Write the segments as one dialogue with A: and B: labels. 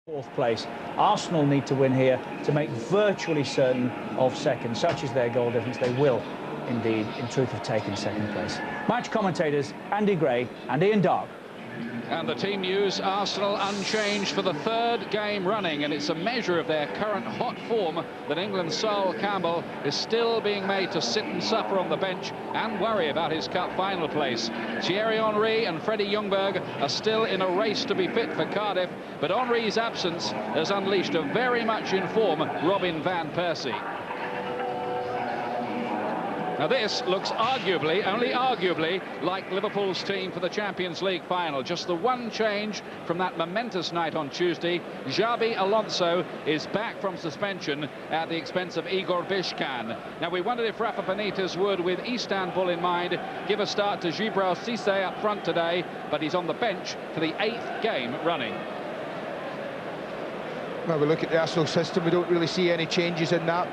A: Fourth place. Arsenal need to win here to make virtually certain of second. Such is their goal difference. They will indeed, in truth, have taken second place. Match commentators Andy Gray and Ian Dark.
B: And the team news: Arsenal unchanged for the third game running, and it's a measure of their current hot form that England's Sol Campbell is still being made to sit and suffer on the bench and worry about his cup final place. Thierry Henry and Freddie Ljungberg are still in a race to be fit for Cardiff, but Henry's absence has unleashed a very much in form Robin van Persie. Now this looks arguably, only arguably, like Liverpool's team for the Champions League final. Just the one change from that momentous night on Tuesday. Xabi Alonso is back from suspension at the expense of Igor Biscan. Now we wondered if Rafa Benitez would, with Istanbul in mind, give a start to Djibril Cissé up front today, but he's on the bench for the 8th game running.
C: Well, we look at the Arsenal system, we don't really see any changes in that.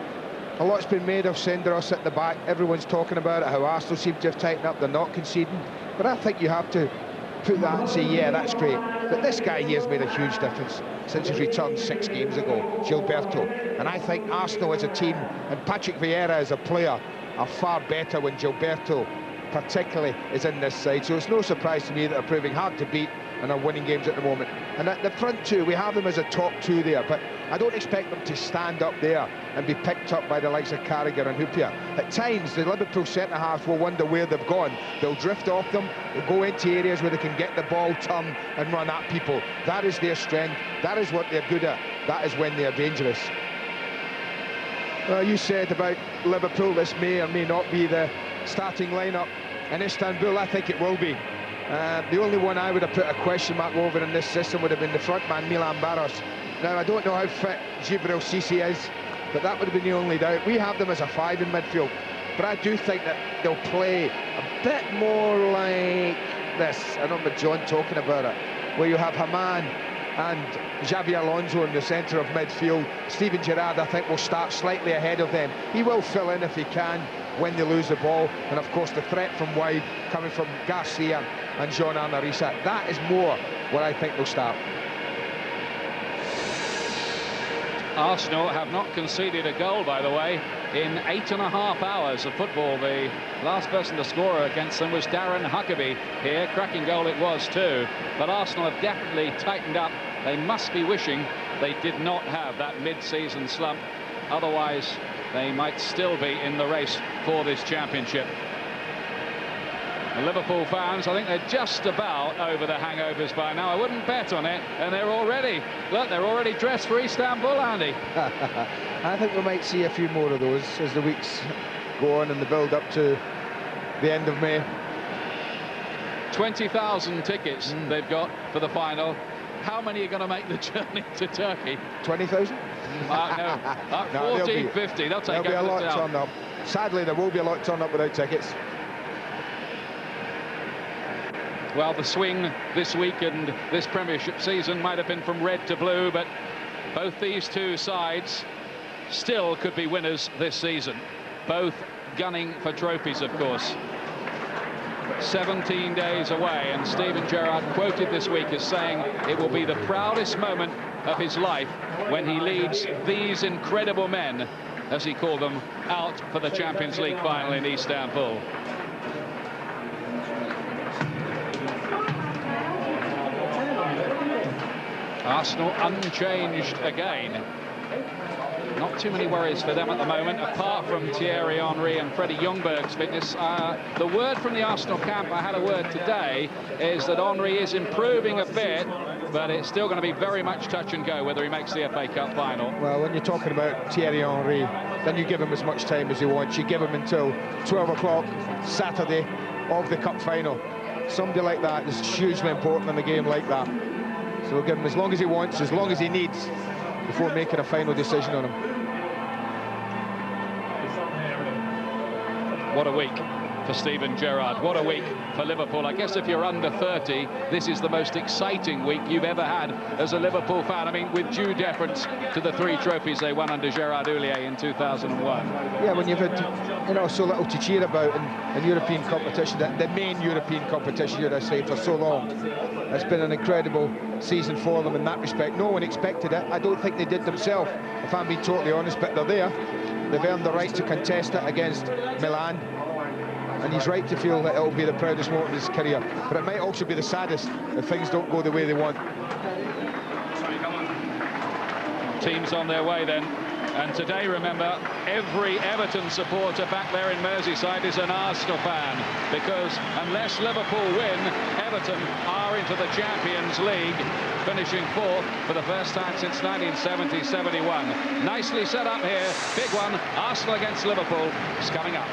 C: A lot's been made of Senderos at the back. Everyone's talking about it, how Arsenal seem to have tightened up, they're not conceding. But I think you have to put that and say, yeah, that's great. But this guy here has made a huge difference since his return 6 games ago, Gilberto. And I think Arsenal as a team, and Patrick Vieira as a player, are far better when Gilberto particularly is in this side. So it's no surprise to me that they're proving hard to beat and are winning games at the moment. And at the front two, we have them as a top two there, but I don't expect them to stand up there and be picked up by the likes of Carragher and Hyypiä. At times, the Liverpool centre-halves will wonder where they've gone. They'll drift off them, they'll go into areas where they can get the ball, turn and run at people. That is their strength, that is what they're good at, that is when they're dangerous. Well, you said about Liverpool, this may or may not be the starting lineup in Istanbul. I think it will be. The only one I would have put a question mark over in this system would have been the front man, Milan Baros. Now, I don't know how fit Djibril Cissé is, but that would have been the only doubt. We have them as a 5 in midfield, but I do think that they'll play a bit more like this. I remember John talking about it, where you have Haman and Xabi Alonso in the centre of midfield. Steven Gerrard, I think, will start slightly ahead of them. He will fill in if he can when they lose the ball, and of course the threat from wide coming from Garcia and Jean-Arne Risa. That is more what I think they'll start.
B: Arsenal have not conceded a goal, by the way, in 8.5 hours of football. The last person to score against them was Darren Huckabee here. Cracking goal it was too. But Arsenal have definitely tightened up. They must be wishing they did not have that mid-season slump. Otherwise, they might still be in the race for this championship. The Liverpool fans, I think they're just about over the hangovers by now. I wouldn't bet on it, and they're already, look, they're already dressed for Istanbul, Andy.
C: I think we might see a few more of those as the weeks go on and the build up to the end of May.
B: 20,000 tickets they've got for the final. How many are going to make the journey to Turkey?
C: 20,000?
B: No, 40, 50. They'll take
C: there'll be a lot turned up. Sadly, there will be a lot turned up without tickets.
B: Well, the swing this week and this Premiership season might have been from red to blue, but both these two sides still could be winners this season. Both gunning for trophies, of course. 17 days away, and Steven Gerrard quoted this week as saying it will be the proudest moment of his life when he leads these incredible men, as he called them, out for the Champions League final in Istanbul. Arsenal unchanged again. Not too many worries for them at the moment, apart from Thierry Henry and Freddie Ljungberg's fitness. The word from the Arsenal camp, I had a word today, is that Henry is improving a bit, but it's still going to be very much touch and go whether he makes the FA Cup final.
C: Well, when you're talking about Thierry Henry, then you give him as much time as he wants. You give him until 12 o'clock Saturday of the Cup final. Somebody like that is hugely important in a game like that. So we'll give him as long as he wants, as long as he needs, before making a final decision on him.
B: What a week. for Steven Gerrard. What a week for Liverpool. I guess if you're under 30, this is the most exciting week you've ever had as a Liverpool fan. I mean, with due deference to the 3 trophies they won under Gerard Houllier in 2001.
C: Yeah, when you've had, you know, so little to cheer about in European competition, the main European competition, should I say, for so long. It's been an incredible season for them in that respect. No one expected it. I don't think they did themselves, if I'm being totally honest, but they're there. They've earned the right to contest it against Milan. And he's right to feel that it'll be the proudest moment of his career. But it might also be the saddest if things don't go the way they want.
B: Teams on their way then. And today, remember, every Everton supporter back there in Merseyside is an Arsenal fan, because unless Liverpool win, Everton are into the Champions League, finishing 4th for the first time since 1970-71. Nicely set up here. Big one. Arsenal against Liverpool is coming up.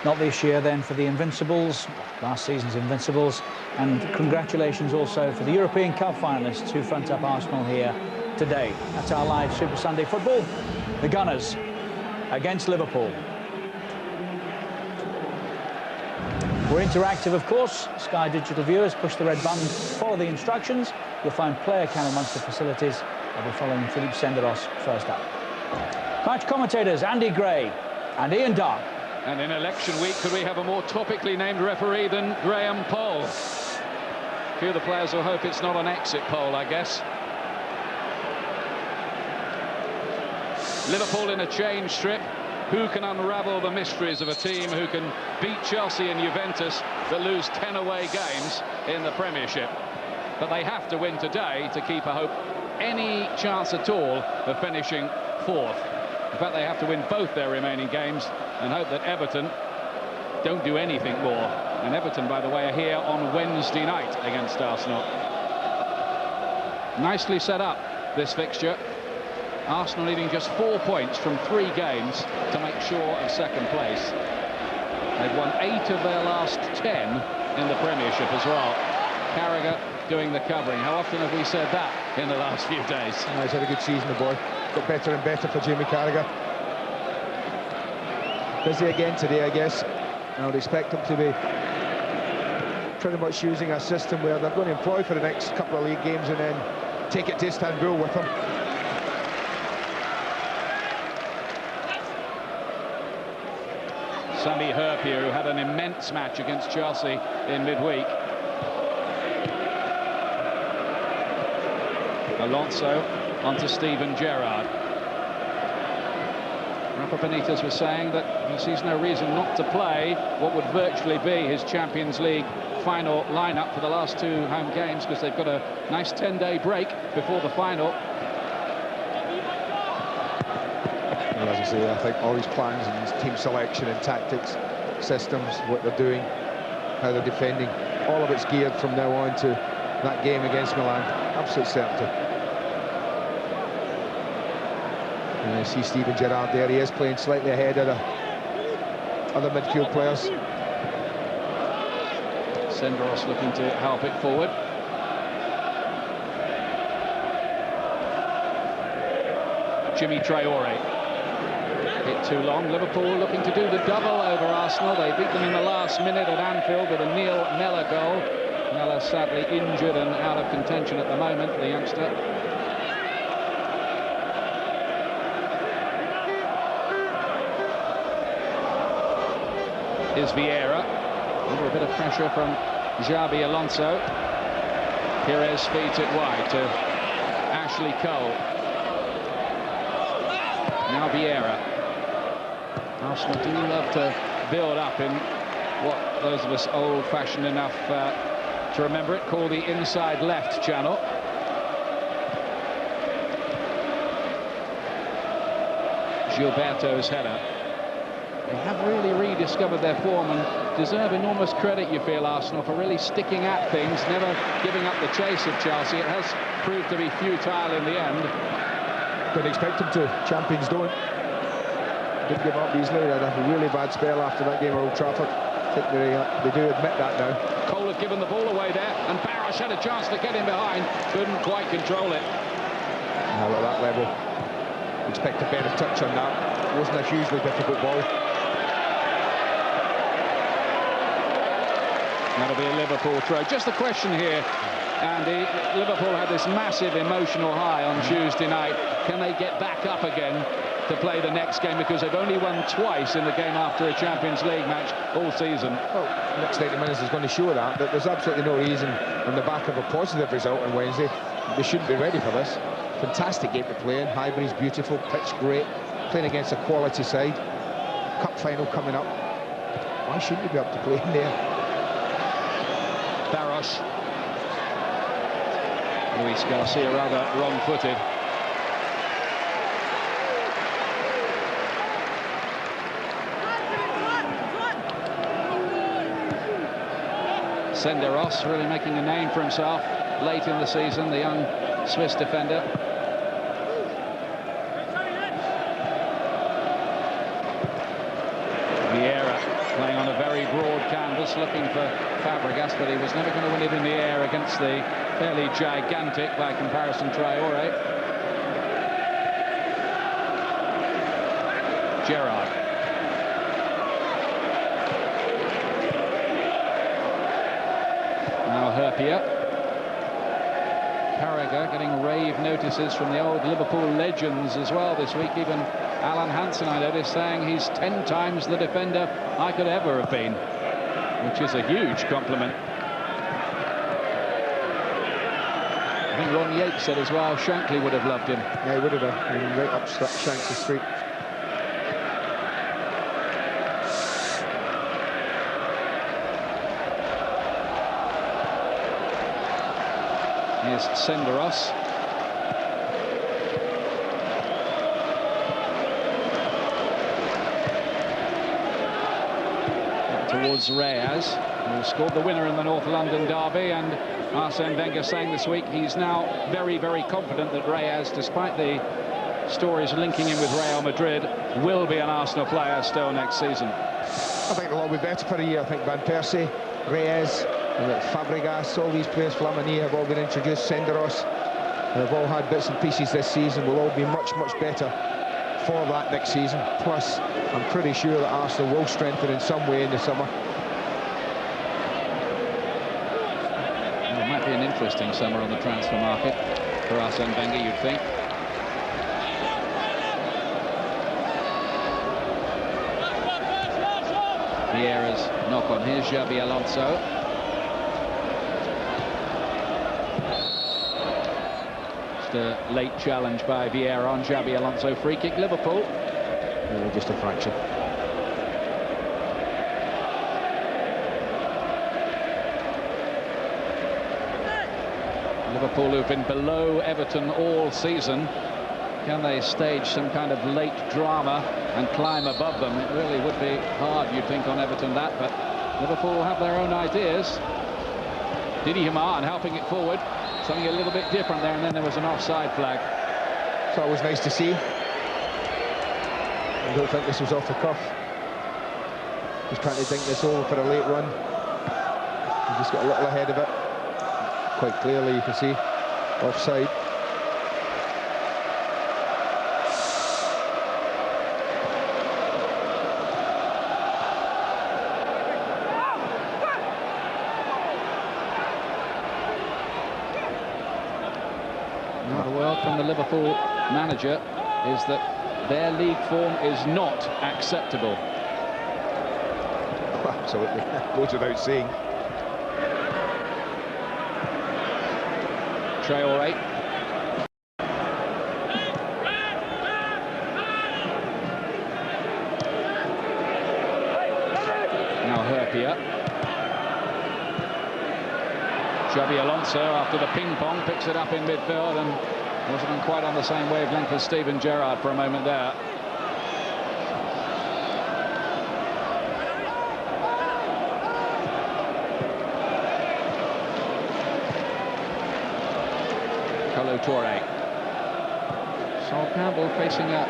A: Not this year then for the Invincibles, last season's Invincibles, and congratulations also for the European Cup finalists who front up Arsenal here today. That's our live Super Sunday football. The Gunners against Liverpool. We're interactive, of course. Sky Digital viewers, push the red button, follow the instructions. You'll find player cam amongst the facilities. I'll be following Philippe Senderos first up. Match commentators Andy Gray and Ian Dark.
B: And in election week, could we have a more topically named referee than Graham Poll? A few of the players will hope it's not an exit poll, I guess. Liverpool in a change strip. Who can unravel the mysteries of a team who can beat Chelsea and Juventus that lose 10 away games in the Premiership? But they have to win today to keep a hope, any chance at all, of finishing 4th. In fact, they have to win both their remaining games and hope that Everton don't do anything more. And Everton, by the way, are here on Wednesday night against Arsenal. Nicely set up, this fixture. Arsenal needing just 4 points from 3 games to make sure of second place. They've won 8 of their last 10 in the Premiership as well. Carragher doing the covering. How often have we said that in the last few days?
C: Oh, he's had a good season, the boy. Got better and better for Jamie Carragher. Busy again today, I guess. I would expect him to be pretty much using a system where they're going to employ for the next couple of league games and then take it to Istanbul with them.
B: Sami Hyypiä, who had an immense match against Chelsea in midweek. Alonso onto Steven Gerrard. Rafa Benitez was saying that he sees no reason not to play what would virtually be his Champions League final lineup for the last 2 home games, because they've got a nice 10-day break before the final.
C: Well, as I say, I think all his plans and his team selection and tactics, systems, what they're doing, how they're defending, all of it's geared from now on to that game against Milan. Absolute certainty. And you see Steven Gerrard there. He is playing slightly ahead of the other midfield players.
B: Senderos looking to help it forward. Jimmy Traore. Hit too long. Liverpool looking to do the double over Arsenal. They beat them in the last minute at Anfield with a Neil Mellor goal. Mellor sadly injured and out of contention at the moment, the youngster. Is Vieira. Under a bit of pressure from Xabi Alonso. Pirès feeds it wide to Ashley Cole. Now Vieira. Arsenal do love to build up in what those of us old-fashioned enough to remember it call the inside left channel. Gilberto's header. They have really rediscovered their form and deserve enormous credit, you feel, Arsenal, for really sticking at things, never giving up the chase of Chelsea. It has proved to be futile in the end.
C: Didn't expect him to. Champions don't. Didn't give up easily. They had a really bad spell after that game at Old Trafford. I think they do admit that now.
B: Cole had given the ball away there, and Pirès had a chance to get in behind. Couldn't quite control it.
C: Now at that level, expect a better touch on that. It wasn't a hugely difficult ball.
B: That'll be a Liverpool throw. Just the question here, Andy. Liverpool had this massive emotional high on Tuesday night. Can they get back up again to play the next game? Because they've only won twice in the game after a Champions League match all season.
C: Well, the next 90 minutes is going to show that there's absolutely no reason on the back of a positive result on Wednesday. They shouldn't be ready for this. Fantastic game to play in. Highbury's beautiful, pitch great, playing against a quality side. Cup final coming up. Why shouldn't you be up to play in there?
B: Pirès. Luis Garcia rather wrong-footed. Senderos really making a name for himself late in the season, the young Swiss defender. Vieira playing on a very broad canvas, looking for Fàbregas, but he was never going to win it in the air against the fairly gigantic, by comparison, Traoré. Gerrard. Now Herpia. Carragher getting rave notices from the old Liverpool legends as well this week. Even Alan Hansen, I noticed, saying he's 10 times the defender I could ever have been, which is a huge compliment. I think Ron Yates said as well, Shankly would have loved him.
C: Yeah, he would have been right up Shanks' street.
B: Here's Senderos. Towards Reyes, who scored the winner in the North London derby, and Arsene Wenger saying this week he's now very, very confident that Reyes, despite the stories linking him with Real Madrid, will be an Arsenal player still next season.
C: I think they'll all be better for a year. I think Van Persie, Reyes, Fàbregas, all these players, Flamini, have all been introduced, Senderos, they've all had bits and pieces this season, will all be much, much better for that next season. Plus, I'm pretty sure that Arsenal will strengthen in some way in the summer.
B: Well, it might be an interesting summer on the transfer market for Arsene Wenger, you'd think. Vieira's knock on. Here's Xabi Alonso. A late challenge by Vieira on Xabi Alonso. Free kick, Liverpool.
C: Really just a fraction.
B: Liverpool, who've been below Everton all season, can they stage some kind of late drama and climb above them? It really would be hard, you'd think, on Everton, that, but Liverpool have their own ideas. Didi Hamann helping it forward. Something a little bit different there, and then there was an offside flag.
C: So it was nice to see. I don't think this was off the cuff. He's trying to think this over for a late run. He just got a little ahead of it. Quite clearly, you can see offside.
B: The word from the Liverpool manager is that their league form is not acceptable.
C: Absolutely, goes without saying.
B: Traoré. Now Herpia. Xabi Alonso, after the ping-pong, picks it up in midfield and wasn't quite on the same wavelength as Steven Gerrard for a moment there. Kolo Touré. Sol Campbell facing a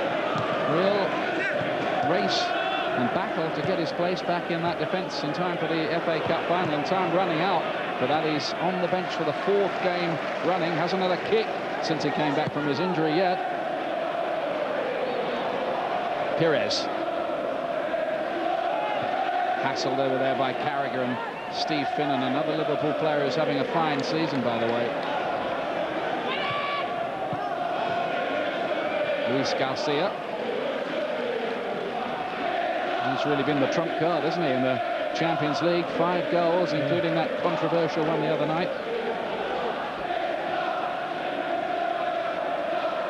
B: real race and battle to get his place back in that defence in time for the FA Cup final, and time running out. But that he's on the bench for the 4th game running, hasn't had a kick since he came back from his injury yet. Pirès. Hassled over there by Carragher and Steve Finnan, another Liverpool player who's having a fine season, by the way. Luis Garcia. He's really been the trump card, hasn't he, in the Champions League? 5 goals, including that controversial one the other night.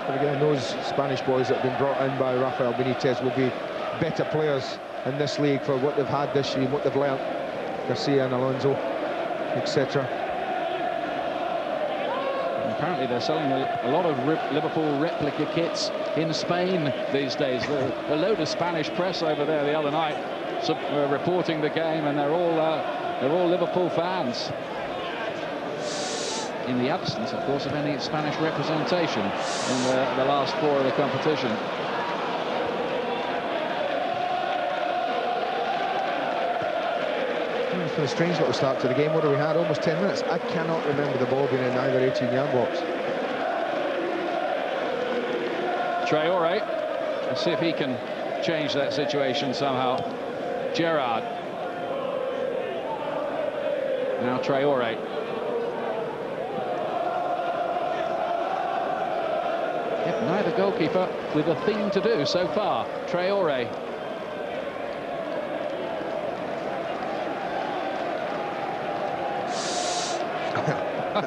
C: But again, those Spanish boys that have been brought in by Rafael Benitez will be better players in this league for what they've had this year, what they've learnt. Garcia and Alonso, etc.
B: Apparently they're selling a lot of Liverpool replica kits in Spain these days. A load of Spanish press over there the other night reporting the game, and they're all Liverpool fans. In the absence, of course, of any Spanish representation in the last 4 of the competition.
C: It's been a strange little start to the game. What have we had? Almost 10 minutes. I cannot remember the ball being in either 18-yard box.
B: Traoré, let's see if he can change that situation somehow. Gerrard. Now Traoré. Yep, neither goalkeeper with a thing to do so far. Traoré.
C: I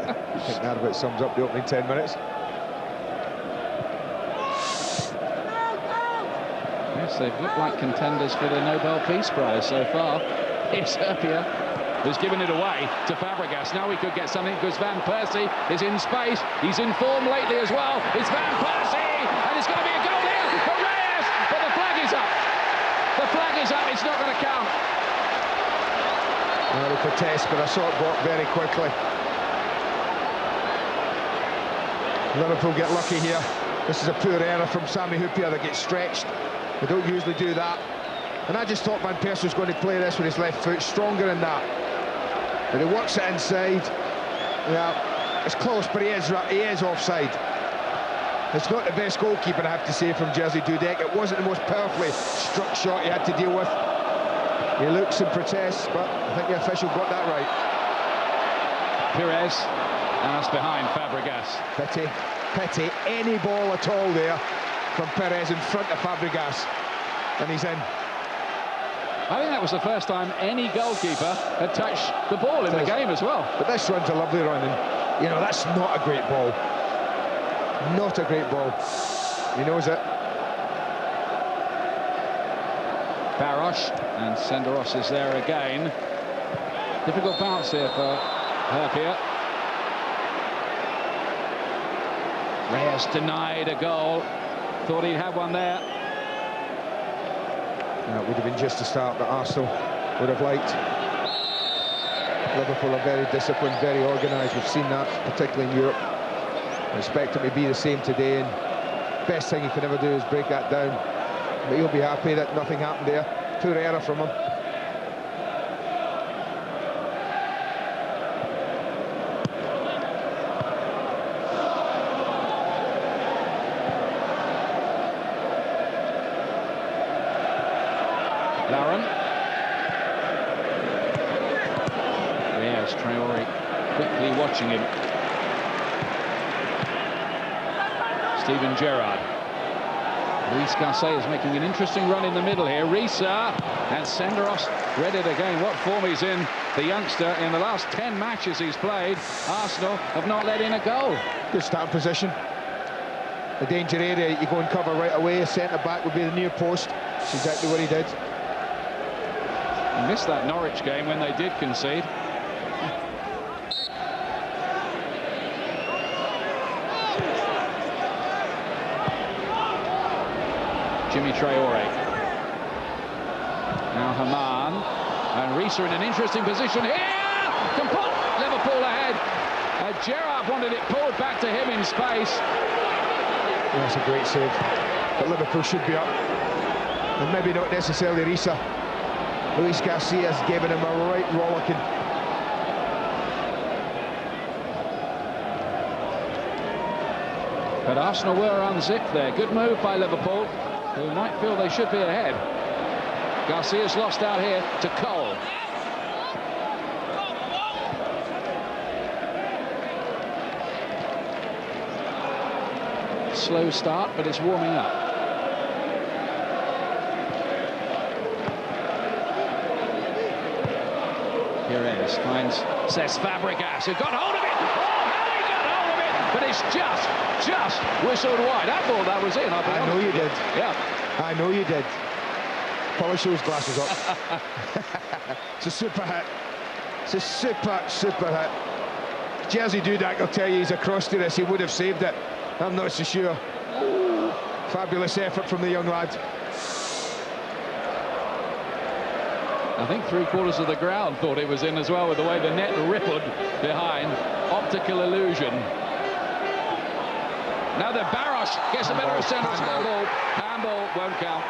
C: think that about sums up the opening 10 minutes.
B: Yes, they've looked like contenders for the Nobel Peace Prize so far. It's Serbia who's given it away to Fàbregas. Now we could get something because Van Persie is in space. He's in form lately as well. It's Van Persie, and it's going to be a goal here for Reyes, but the flag is up. The flag is up. It's not going to count.
C: They protest, but I saw it blocked very quickly. Liverpool get lucky here. This is a poor error from Sami Hyypiä that gets stretched. They don't usually do that. And I just thought Van Persie was going to play this with his left foot, stronger than that. But he works it inside. Yeah, it's close, but he is offside. It's not the best goalkeeper, I have to say, from Jerzy Dudek. It wasn't the most powerfully struck shot he had to deal with. He looks and protests, but I think the official got that right.
B: Pirès, and that's behind Fàbregas.
C: Pity, any ball at all there from Pirès in front of Fàbregas, and he's in.
B: I think that was the first time any goalkeeper had touched the ball in the game as well.
C: But this run's a lovely run, and, you know, that's not a great ball. Not a great ball. He knows it.
B: Baros, and Senderos is there again. Difficult bounce here for Hyypiä. Reyes denied a goal. Thought he'd have one there.
C: It would have been just a start that Arsenal would have liked. Liverpool are very disciplined, very organised. We've seen that, particularly in Europe. I expect it to be the same today, and best thing he can ever do is break that down. But he'll be happy that nothing happened there. Poor error from him.
B: Lauren. There's Traoré quickly watching him. Steven Gerrard. Luis Garcia is making an interesting run in the middle here. Risa and Senderos read it again. What form he's in, the youngster. In the last 10 matches he's played, Arsenal have not let in a goal.
C: Good start position. The danger area, you go and cover right away. A centre-back would be the near post. That's exactly what he did.
B: He missed that Norwich game when they did concede. Jimmy Traoré. Now Haman, and Risa in an interesting position here. Can put Liverpool ahead. Gerrard wanted it pulled back to him in space.
C: That's a great save. But Liverpool should be up. And maybe not necessarily Risa. Luis Garcia's given him a right rollicking.
B: But Arsenal were unzipped there. Good move by Liverpool, who might feel they should be ahead. Garcia's lost out here to Cole. Slow start, but it's warming up. Pirès finds Cesc Fàbregas, who got hold of it. Oh, how he got hold of it! But it's just whistled wide. I thought that was in.
C: I know you did.
B: Yeah.
C: I know you did. Polish those glasses up. It's a super hit. It's a super hit. Jersey Dudek will tell you he's across to this. He would have saved it. I'm not so sure. Fabulous effort from the young lad.
B: I think 3/4 of the ground thought it was in as well, with the way the net rippled behind. Optical illusion. Now that Barros gets a bit of a sense. Handball won't count.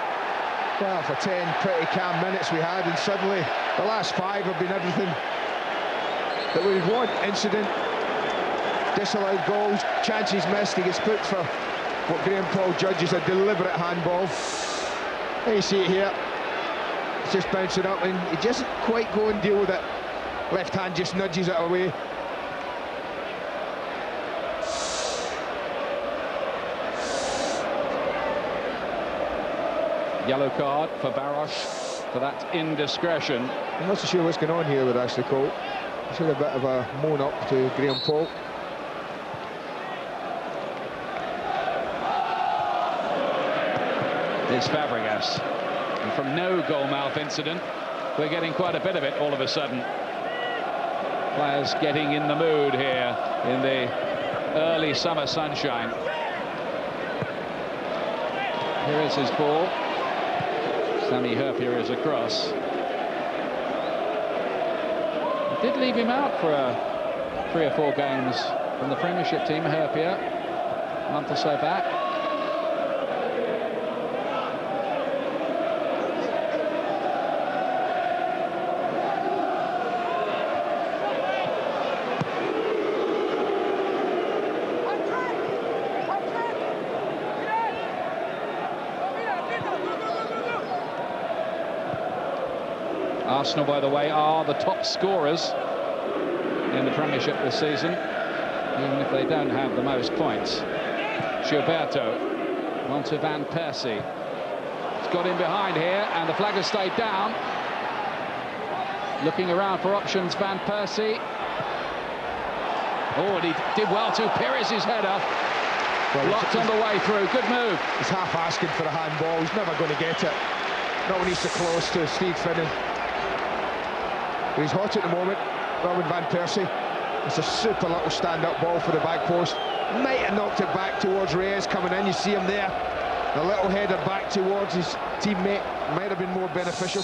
C: Well, for 10 pretty calm minutes we had, and suddenly the last 5 have been everything that we would want. Incident, disallowed goals, chances missed. He gets put for what Graham Paul judges a deliberate handball. There you see it here. It's just bouncing up, and he doesn't quite go and deal with it. Left hand just nudges it away.
B: Yellow card for Barros for that indiscretion.
C: I'm not so sure what's going on here with Ashley Cole. He's had a bit of a moan up to Graham Paul.
B: It's Fàbregas. And from no goal-mouth incident, we're getting quite a bit of it all of a sudden. Players getting in the mood here in the early summer sunshine. Here is his ball. Sami Hyypiä is across. It did leave him out for 3 or 4 games from the Premiership team, Hyypiä, a month or so back. Arsenal, by the way, are the top scorers in the Premiership this season, even if they don't have the most points. Gilberto onto Van Persie. He's got in behind here, and the flag has stayed down. Looking around for options, Van Persie. Oh, and he did well to Pirès' header. Well, blocked on the way through. Good move.
C: He's half asking for a handball. He's never going to get it. Not when he's so close to Steve Finnan. But he's hot at the moment, Robin Van Persie. It's a super little stand-up ball for the back post. Might have knocked it back towards Reyes coming in. You see him there. A little header back towards his teammate might have been more beneficial.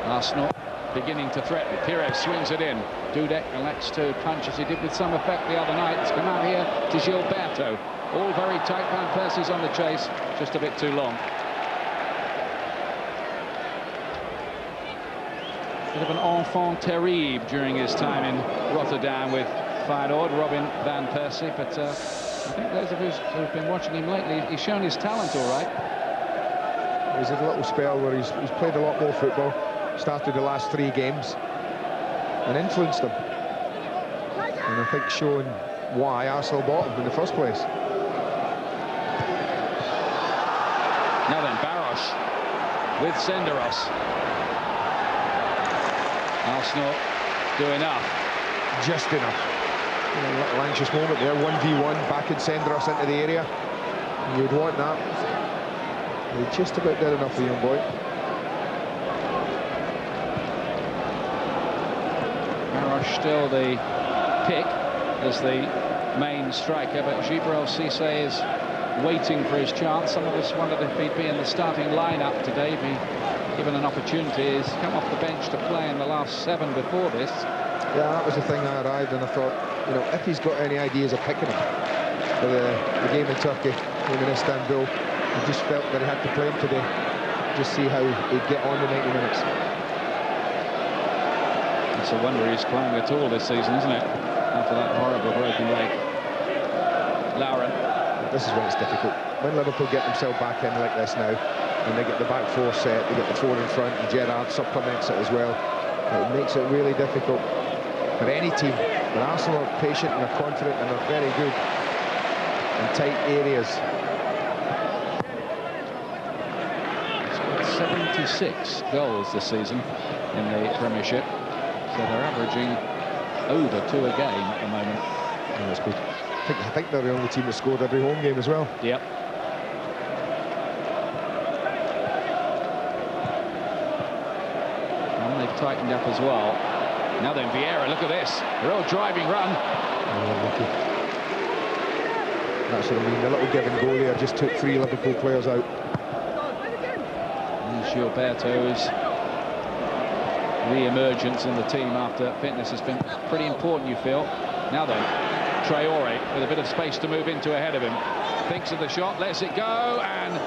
B: Arsenal beginning to threaten. Pirès swings it in. Dudek elects to punch, as he did with some effect the other night. It's come out here to Gilberto. All very tight. Van Persie's on the chase, just a bit too long. Bit of an enfant terrible during his time in Rotterdam with Feyenoord, Robin Van Persie, but I think those of us who've been watching him lately, he's shown his talent all right.
C: There's a little spell where he's played a lot more football, started the last 3 games and influenced them, and I think showing why Arsenal bought him in the first place.
B: Now then, Barros with Senderos. Arsenal do enough.
C: Just enough. A little anxious moment there, 1v1, back and Senderos into the area. You would want that. They just about did enough for the young boy.
B: Barros still the pick as the main striker, but Djibril Cissé is waiting for his chance. Some of us wondered if he'd be in the starting lineup today, be given an opportunity. He's come off the bench to play in the last 7 before this.
C: Yeah, that was the thing. I arrived and I thought, you know, if he's got any ideas of picking him for the game in Turkey, game in Istanbul, I just felt that he had to play him today. Just see how he'd get on the 90 minutes.
B: It's a wonder he's playing at all this season, isn't it? After that horrible broken leg. Lauren.
C: This is when it's difficult. When Liverpool get themselves back in like this now, and they get the back four set, they get the four in front, and Gerrard supplements it as well, it makes it really difficult for any team. But Arsenal are patient and are confident and are very good in tight areas.
B: 76 goals this season in the Premiership, so they're averaging over 2 a game at the moment.
C: Oh, that's good. I think they're the only team that scored every home game as well.
B: Yep. And they've tightened up as well. Now then, Vieira, look at this. A real driving run.
C: Oh, that's what I mean. The little give and go there just took 3 Liverpool players out.
B: And Gilberto's re-emergence in the team after fitness has been pretty important, you feel. Now then, Traore with a bit of space to move into ahead of him. Thinks of the shot, lets it go, and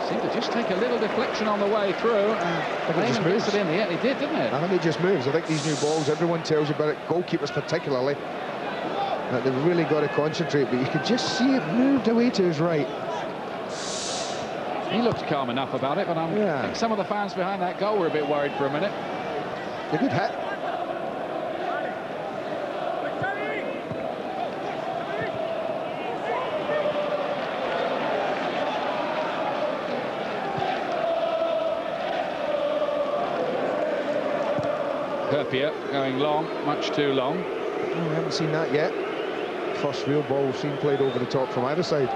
B: seemed to just take a little deflection on the way through. And
C: it just moves.
B: It in the end, it did, didn't it?
C: I think it just moves. I think these new balls, everyone tells you about it, goalkeepers particularly, that they've really got to concentrate, but you could just see it moved away to his right.
B: He looked calm enough about it, but I think some of the fans behind that goal were a bit worried for a minute.
C: A good hit.
B: Herpia going long, much too long.
C: Oh, we haven't seen that yet. First real ball we've seen played over the top from either side.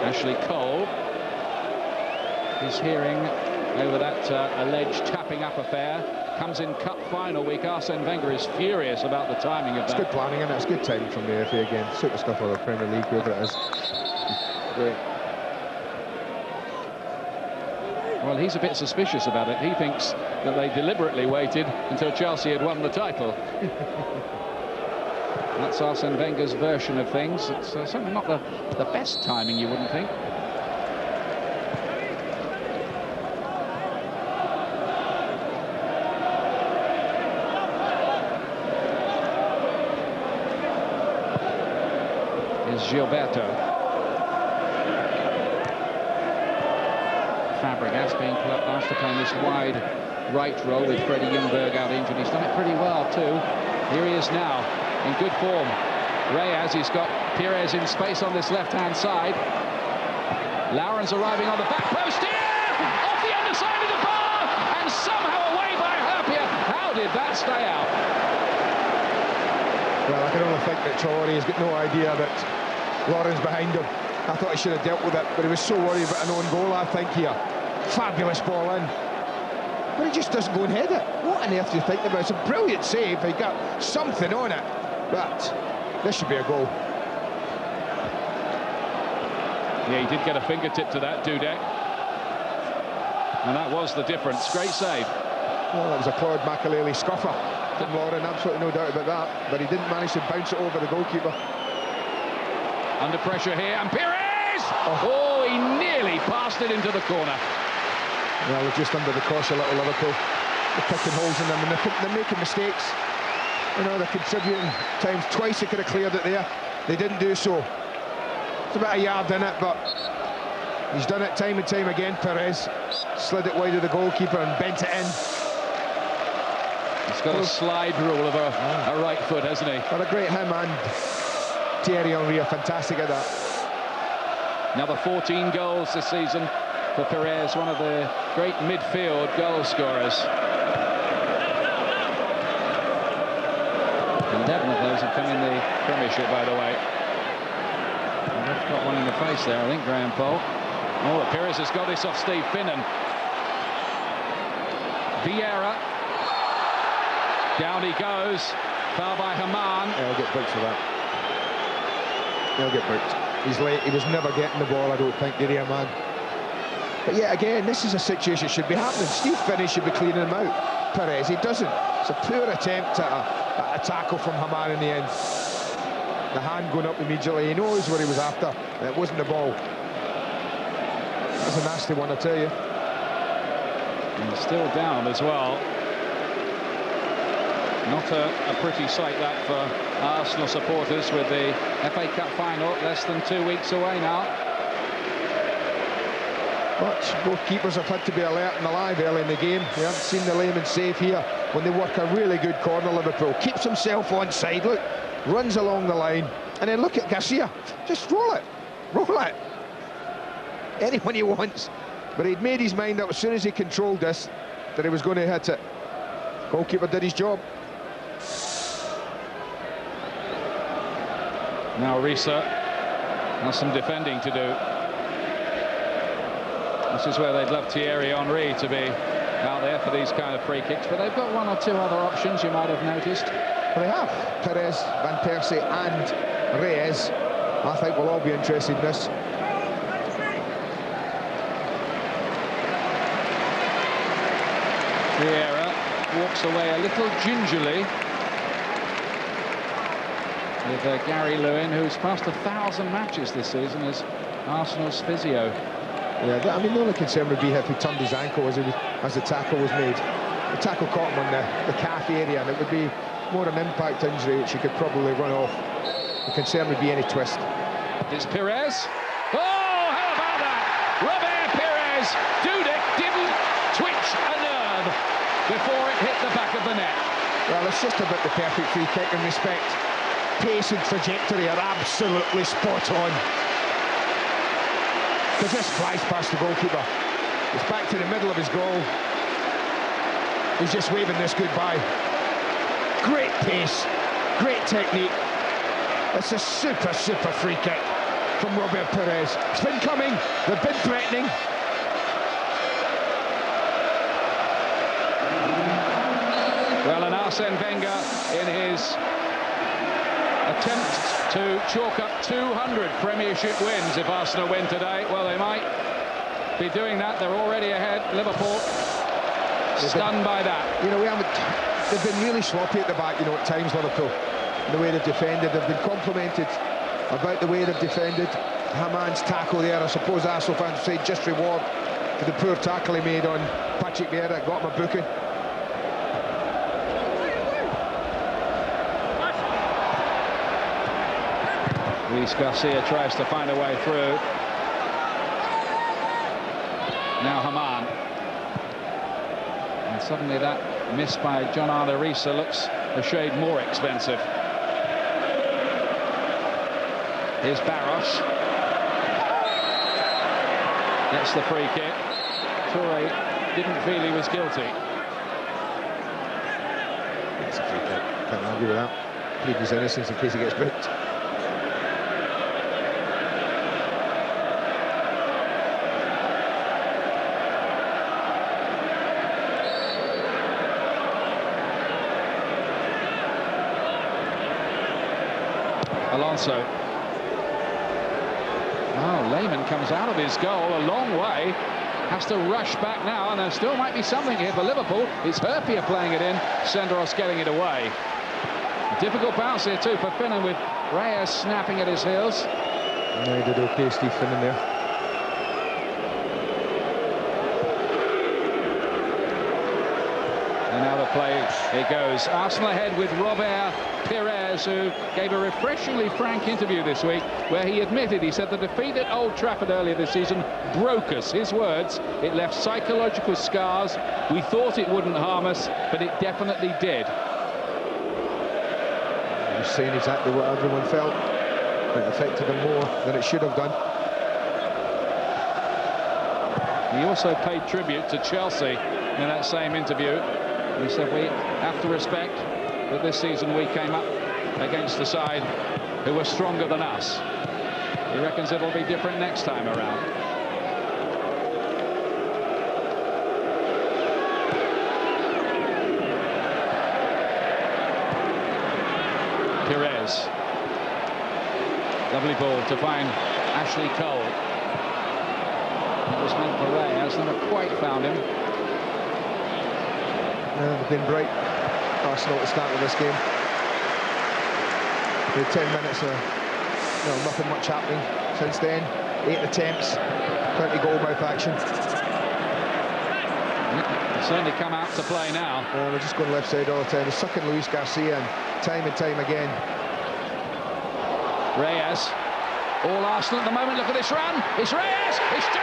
B: Ashley Cole is hearing over that alleged tapping up affair. Comes in cup final week. Arsene Wenger is furious about the timing of that.
C: It's good planning, and it's good timing from the FA again. Super stuff for the Premier League, whoever it is. Great.
B: Well, he's a bit suspicious about it. He thinks that they deliberately waited until Chelsea had won the title. That's Arsene Wenger's version of things. It's certainly not the best timing, you wouldn't think. Is Gilberto. Fàbregas being asked to play this wide right role with Freddie Ljungberg out injured. He's done it pretty well too. Here he is now in good form. Reyes, he's got Pirès in space on this left-hand side. Lauren's arriving on the back post here! Off the underside of the bar! And somehow away by Herpia. How did that stay out?
C: Well, I can only think that Traore has got no idea that Lauren's behind him. I thought he should have dealt with it, but he was so worried about an own goal, I think, here. Fabulous ball in. But he just doesn't go and head it. What on earth do you think about it? It's a brilliant save. He got something on it. But this should be a goal.
B: Yeah, he did get a fingertip to that, Dudek. And that was the difference. Great save.
C: Well, that was a Claude Makelele scuffer from Lauren, absolutely no doubt about that. But he didn't manage to bounce it over the goalkeeper.
B: Under pressure here, and Pirès! Oh, he nearly passed it into the corner.
C: Well, they're just under the cosh a little, Liverpool. They're picking holes in them, and they're making mistakes. You know, they're contributing times. Twice they could have cleared it there. They didn't do so. It's about a yard in it, but he's done it time and time again, Pirès. Slid it wide of the goalkeeper and bent it in.
B: He's got a slide rule of a right foot, hasn't he?
C: But a great him and Thierry Henry are fantastic at that.
B: Another 14 goals this season for Pirès, one of the great midfield goal scorers. 11 of those have come in the Premiership, by the way. And they've got one in the face there, I think, Graham Poll. Oh, Pirès has got this off Steve Finnan. Vieira. Down he goes. Foul by Haman.
C: Yeah, he'll get booked for that. He'll get booked. He's late. He was never getting the ball, I don't think, did he, man? But yet again, this is a situation that should be happening. Steve Finney should be cleaning him out. Pirès, he doesn't. It's a poor attempt at a tackle from Haman in the end. The hand going up immediately. He knows what he was after, and it wasn't the ball. That's a nasty one, I tell you.
B: And still down as well. Not a pretty sight that for Arsenal supporters, with the FA Cup final less than 2 weeks away now.
C: But both keepers have had to be alert and alive early in the game. We haven't seen the layman save here when they work a really good corner. Liverpool keeps himself onside, look, runs along the line, and then look at Garcia, just roll it, anyone he wants. But he'd made his mind up as soon as he controlled this that he was going to hit it. Goalkeeper did his job.
B: Now Reyes has some defending to do. This is where they'd love Thierry Henry to be out there for these kind of free kicks, but they've got one or two other options, you might have noticed.
C: Well, they have. Pirès, Van Persie and Reyes. I think we'll all be interested in this.
B: Vieira walks away a little gingerly with Gary Lewin, who's passed 1,000 matches this season as Arsenal's physio.
C: Yeah, I mean, the only concern would be if he turned his ankle as the tackle was made. The tackle caught him on the calf area, and it would be more an impact injury, which he could probably run off. The concern would be any twist.
B: It's Pirès. Oh, how about that? Robert Pirès, Dudek didn't twitch a nerve before it hit the back of the net.
C: Well, it's just about the perfect free kick in respect. Pace and trajectory are absolutely spot on. Because this flies past the goalkeeper. It's back to the middle of his goal. He's just waving this goodbye. Great pace, great technique. It's a super free kick from Robert Pirès. It's been coming, they've been threatening.
B: Well, and Arsene Wenger, in his attempt to chalk up 200 Premiership wins if Arsenal win today, well, they might be doing that. They're already ahead. Liverpool stunned by that.
C: You know, they've been really sloppy at the back, you know, at times, Liverpool. The way they've defended, they've been complimented about the way they've defended. Haman's tackle there, I suppose Arsenal fans would say just reward for the poor tackle he made on Patrick Vieira, got him a booking.
B: Luis Garcia tries to find a way through. Now Haman. And suddenly that miss by John Arne Riise looks a shade more expensive. Here's Barros. Gets the free kick. Toure didn't feel he was guilty.
C: It's a free kick. Can't argue with that. Plead his innocence in case he gets booked.
B: Alonso. Oh, Lehmann comes out of his goal a long way. Has to rush back now, and there still might be something here for Liverpool. It's Herpia playing it in. Senderos getting it away. A difficult bounce here too for Finnan, with Reyes snapping at his heels.
C: No, he did okay, Steve Finnan there.
B: And now the play, it goes. Arsenal ahead with Robert Pirès, who gave a refreshingly frank interview this week where he admitted, he said, the defeat at Old Trafford earlier this season broke us. His words, it left psychological scars. We thought it wouldn't harm us, but it definitely did.
C: Just saying exactly what everyone felt. It affected them more than it should have done.
B: He also paid tribute to Chelsea in that same interview. He said, we have to respect that this season we came up against the side who were stronger than us. He reckons it'll be different next time around. Pirès. Lovely ball to find Ashley Cole. It was meant for Reyes, never quite found him.
C: They've been bright, Arsenal, at the start of this game. The 10 minutes of nothing much happening since then. 8 attempts, plenty goal-mouth action.
B: They've certainly come out to play now.
C: They're just going left side all the time. They're sucking Luis Garcia in time and time again.
B: Reyes. All Arsenal at the moment. Look at this run. It's Reyes. It's 2-0.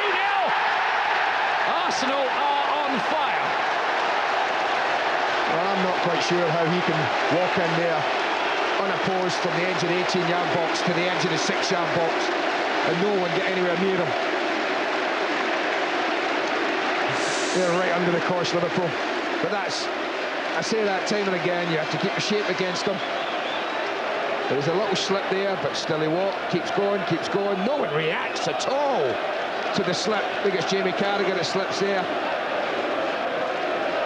B: Arsenal are on fire.
C: Well, I'm not quite sure how he can walk in there unopposed from the edge of the 18-yard box to the edge of the 6-yard box and no one get anywhere near him. They're right under the cosh, Liverpool. But I say that time and again, you have to keep your shape against them. There's a little slip there, but still he keeps going. No one reacts at all to the slip. I think it's Jamie Carragher that slips there.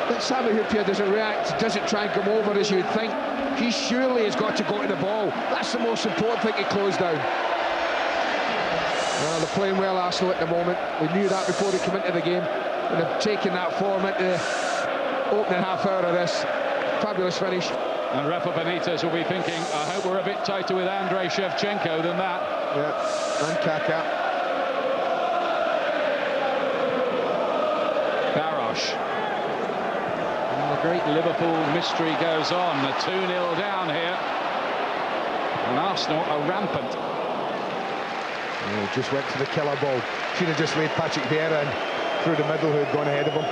C: But Sami Hyypiä doesn't react, doesn't try and come over as you'd think. He surely has got to go to the ball. That's the most important thing to close down. Well, they're playing well, Arsenal, at the moment. We knew that before they come into the game. And they've taken that form into the opening half hour of this. Fabulous finish.
B: And Rafa Benitez will be thinking, I hope we're a bit tighter with Andrei Shevchenko than that.
C: Yeah, and Kaká.
B: Barosh. And the great Liverpool mystery goes on. A 2-0 down here. And Arsenal are rampant.
C: Just went to the killer ball. Should have just laid Patrick Vieira in through the middle, who had gone ahead of him.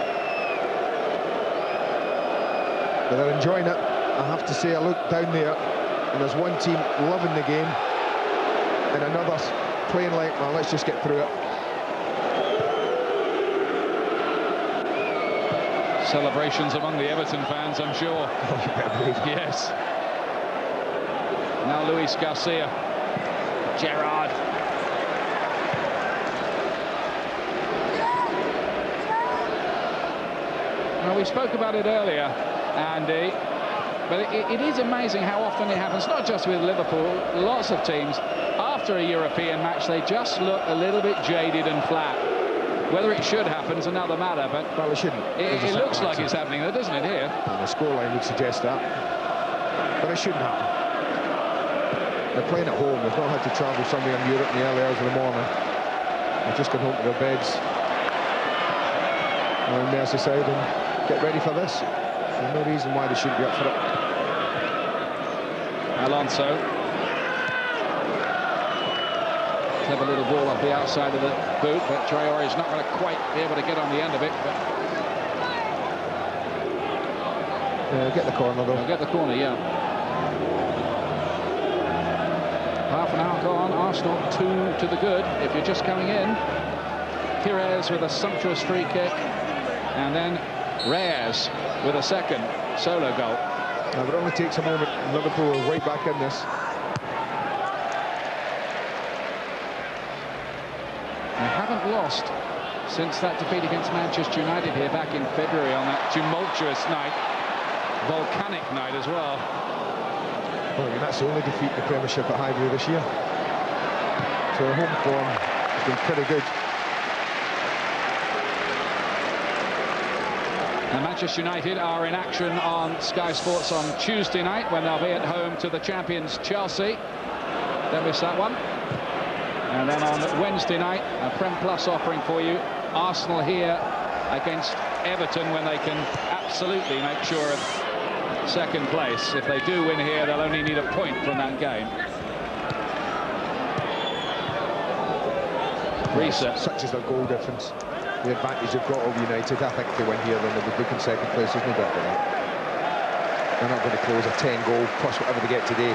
C: But they're enjoying it. I have to say, I look down there and there's one team loving the game and another playing like, well, let's just get through it.
B: Celebrations among the Everton fans, I'm sure.
C: Oh, you better believe it.
B: Yes. Now Luis Garcia. Gerrard. Now, we spoke about it earlier, Andy, but it is amazing how often it happens, not just with Liverpool, lots of teams, after a European match, they just look a little bit jaded and flat. Whether it should happen is another matter, but
C: well, it shouldn't.
B: It looks like it's happening, though, doesn't it, here?
C: And the scoreline would suggest that, but it shouldn't happen. They're playing at home. They've not had to travel somewhere in Europe in the early hours of the morning. They've just gone home to their beds on Merseyside and get ready for this. There's no reason why they shouldn't be up for it.
B: Alonso. Clever little ball off the outside of the boot, but Traore is not going to quite be able to get on the end of it. But
C: get the corner, though.
B: He'll get the corner, yeah. Half an hour gone. Arsenal 2 to the good. If you're just coming in, Pirès with a sumptuous free kick, and then Reyes with a second solo goal.
C: Now, it only takes a moment. Liverpool are right back in this.
B: They haven't lost since that defeat against Manchester United here back in February on that tumultuous night, volcanic night as well.
C: Well, I mean, that's the only defeat in the Premiership at Highbury this year. So the home form has been pretty good.
B: And Manchester United are in action on Sky Sports on Tuesday night when they'll be at home to the champions Chelsea. Don't miss that one. And then on Wednesday night, a Prem Plus offering for you. Arsenal here against Everton when they can absolutely make sure of second place. If they do win here, they'll only need a point from that game. Reset.
C: Such is their goal difference. The advantage they've got over United. I think if they win here, then they'll be looking second place. There's no doubt about that. They're not going to close a 10-goal plus whatever they get today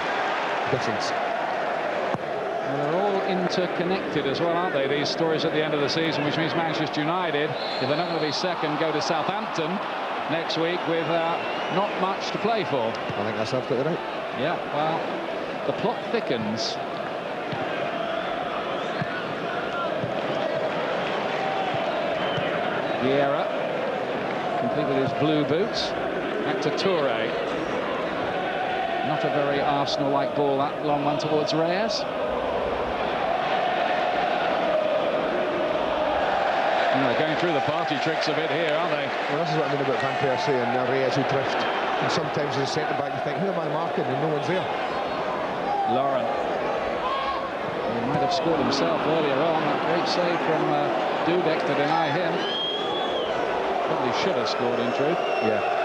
C: difference.
B: Well, they're all interconnected as well, aren't they, these stories at the end of the season, which means Manchester United, if they're not going to be second, go to Southampton next week with not much to play for.
C: I think that's absolutely right.
B: Yeah, well, the plot thickens. Vieira, complete with his blue boots. Back to Toure. Not a very Arsenal-like ball, that long one towards Reyes. going through the party tricks a bit here, aren't they?
C: Well, this is what I mean about Van Persie and Reyes who drift. And sometimes as a centre-back you think, who am I marking? And no one's there.
B: Lauren. He might have scored himself earlier on. A great save from Dudek to deny him. Probably should have scored in truth.
C: Yeah.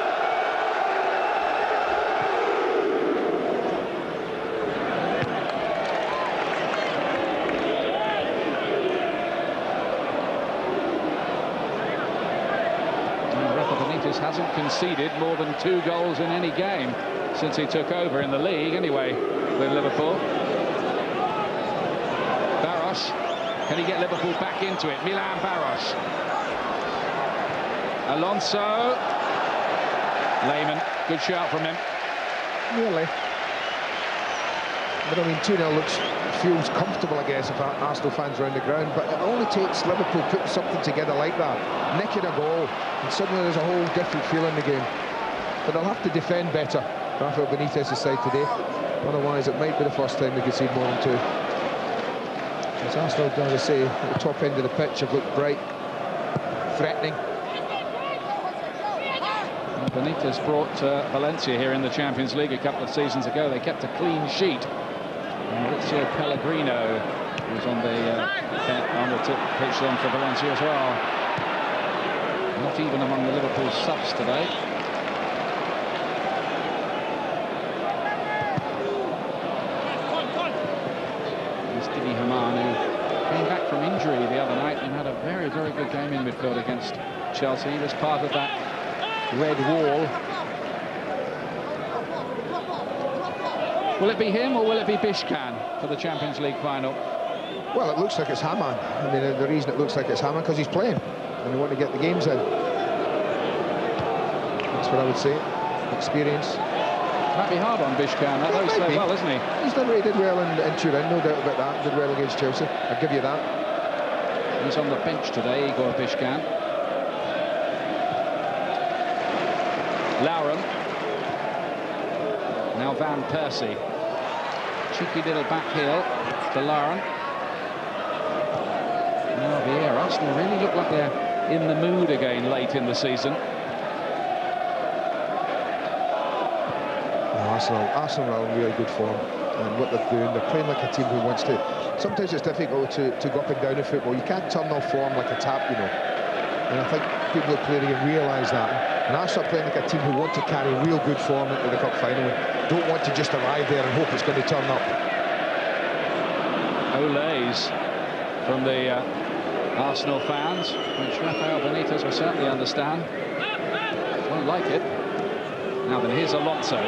B: Hasn't conceded more than 2 goals in any game since he took over in the league, anyway, with Liverpool. Barros, can he get Liverpool back into it? Milan Barros. Alonso. Lehmann, good shout from him.
C: Really? But I mean, 2-0 feels comfortable, I guess, if Arsenal fans are on the ground, but it only takes Liverpool putting something together like that, nicking a goal, and suddenly there's a whole different feel in the game. But they'll have to defend better, Rafael Benitez's side today. Otherwise, it might be the first time we could see more than 2. As Arsenal, as I say, at the top end of the pitch have looked bright, threatening.
B: Benitez brought Valencia here in the Champions League a couple of seasons ago. They kept a clean sheet. Maurizio Pellegrino was on the pitch then for Valencia as well. Not even among the Liverpool subs today. Stevie Haman, who came back from injury the other night and had a very, very good game in midfield against Chelsea. He was part of that red wall. Will it be him or will it be Bishkan for the Champions League final?
C: Well, it looks like it's Haman. I mean, the reason it looks like it's Haman because he's playing and they want to get the games in. That's what I would say. Experience.
B: Might be hard on Bishkan. That was played well, isn't he?
C: He's done really did well in Turin, no doubt about that. Did well against Chelsea. I'll give you that.
B: He's on the bench today, Igor Bishkan. Lauren. Now Van Persie. Cheeky little back heel to Lauren. Now Vieira. Arsenal really look like they're in the mood again late in the season.
C: Arsenal are in really good form, and what they're doing, they're playing like a team who wants to. Sometimes it's difficult to go up and down in football. You can't turn off form like a tap, you know. And I think people are playing and realise that. And Arsenal are playing like a team who want to carry real good form into the cup final and don't want to just arrive there and hope it's going to turn up.
B: Olays from the Arsenal fans, which Rafael Benitez will certainly understand. Won't like it. Now then, here's Alonso.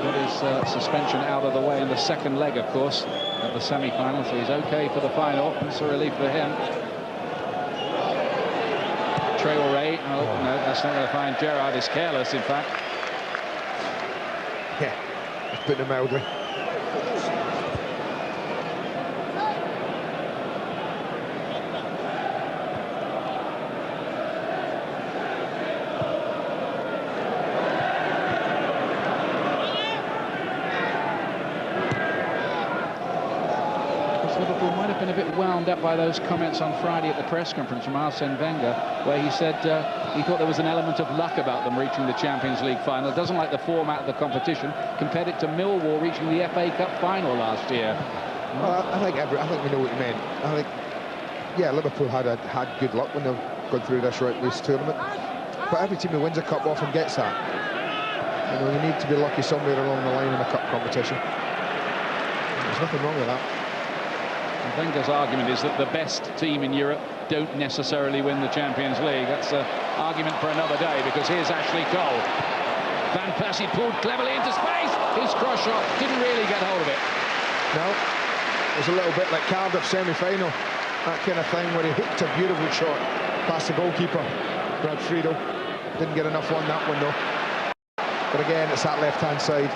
B: Got his suspension out of the way in the second leg, of course, of the semi-final, so he's okay for the final. It's a relief for him. Traoré, oh no, that's not going to find. Gerrard is careless, in fact.
C: Yeah, let's put it mildly.
B: Liverpool might have been a bit wound up by those comments on Friday at the press conference from Arsene Wenger, where he said he thought there was an element of luck about them reaching the Champions League final. Doesn't like the format of the competition. Compared it to Millwall reaching the FA Cup final last year.
C: Well, I think we know what you meant. I think, yeah, Liverpool had good luck when they've gone through this tournament. But every team who wins a cup often gets that. You know, you need to be lucky somewhere along the line in a cup competition. There's nothing wrong with that.
B: Wenger's argument is that the best team in Europe don't necessarily win the Champions League. That's an argument for another day, because here's Ashley Cole. Van Persie pulled cleverly into space. His cross shot didn't really get hold of it.
C: No, it was a little bit like Cardiff semi-final, that kind of thing where he hooked a beautiful shot past the goalkeeper, Brad Friedel. Didn't get enough on that one though. But again, it's that left-hand side.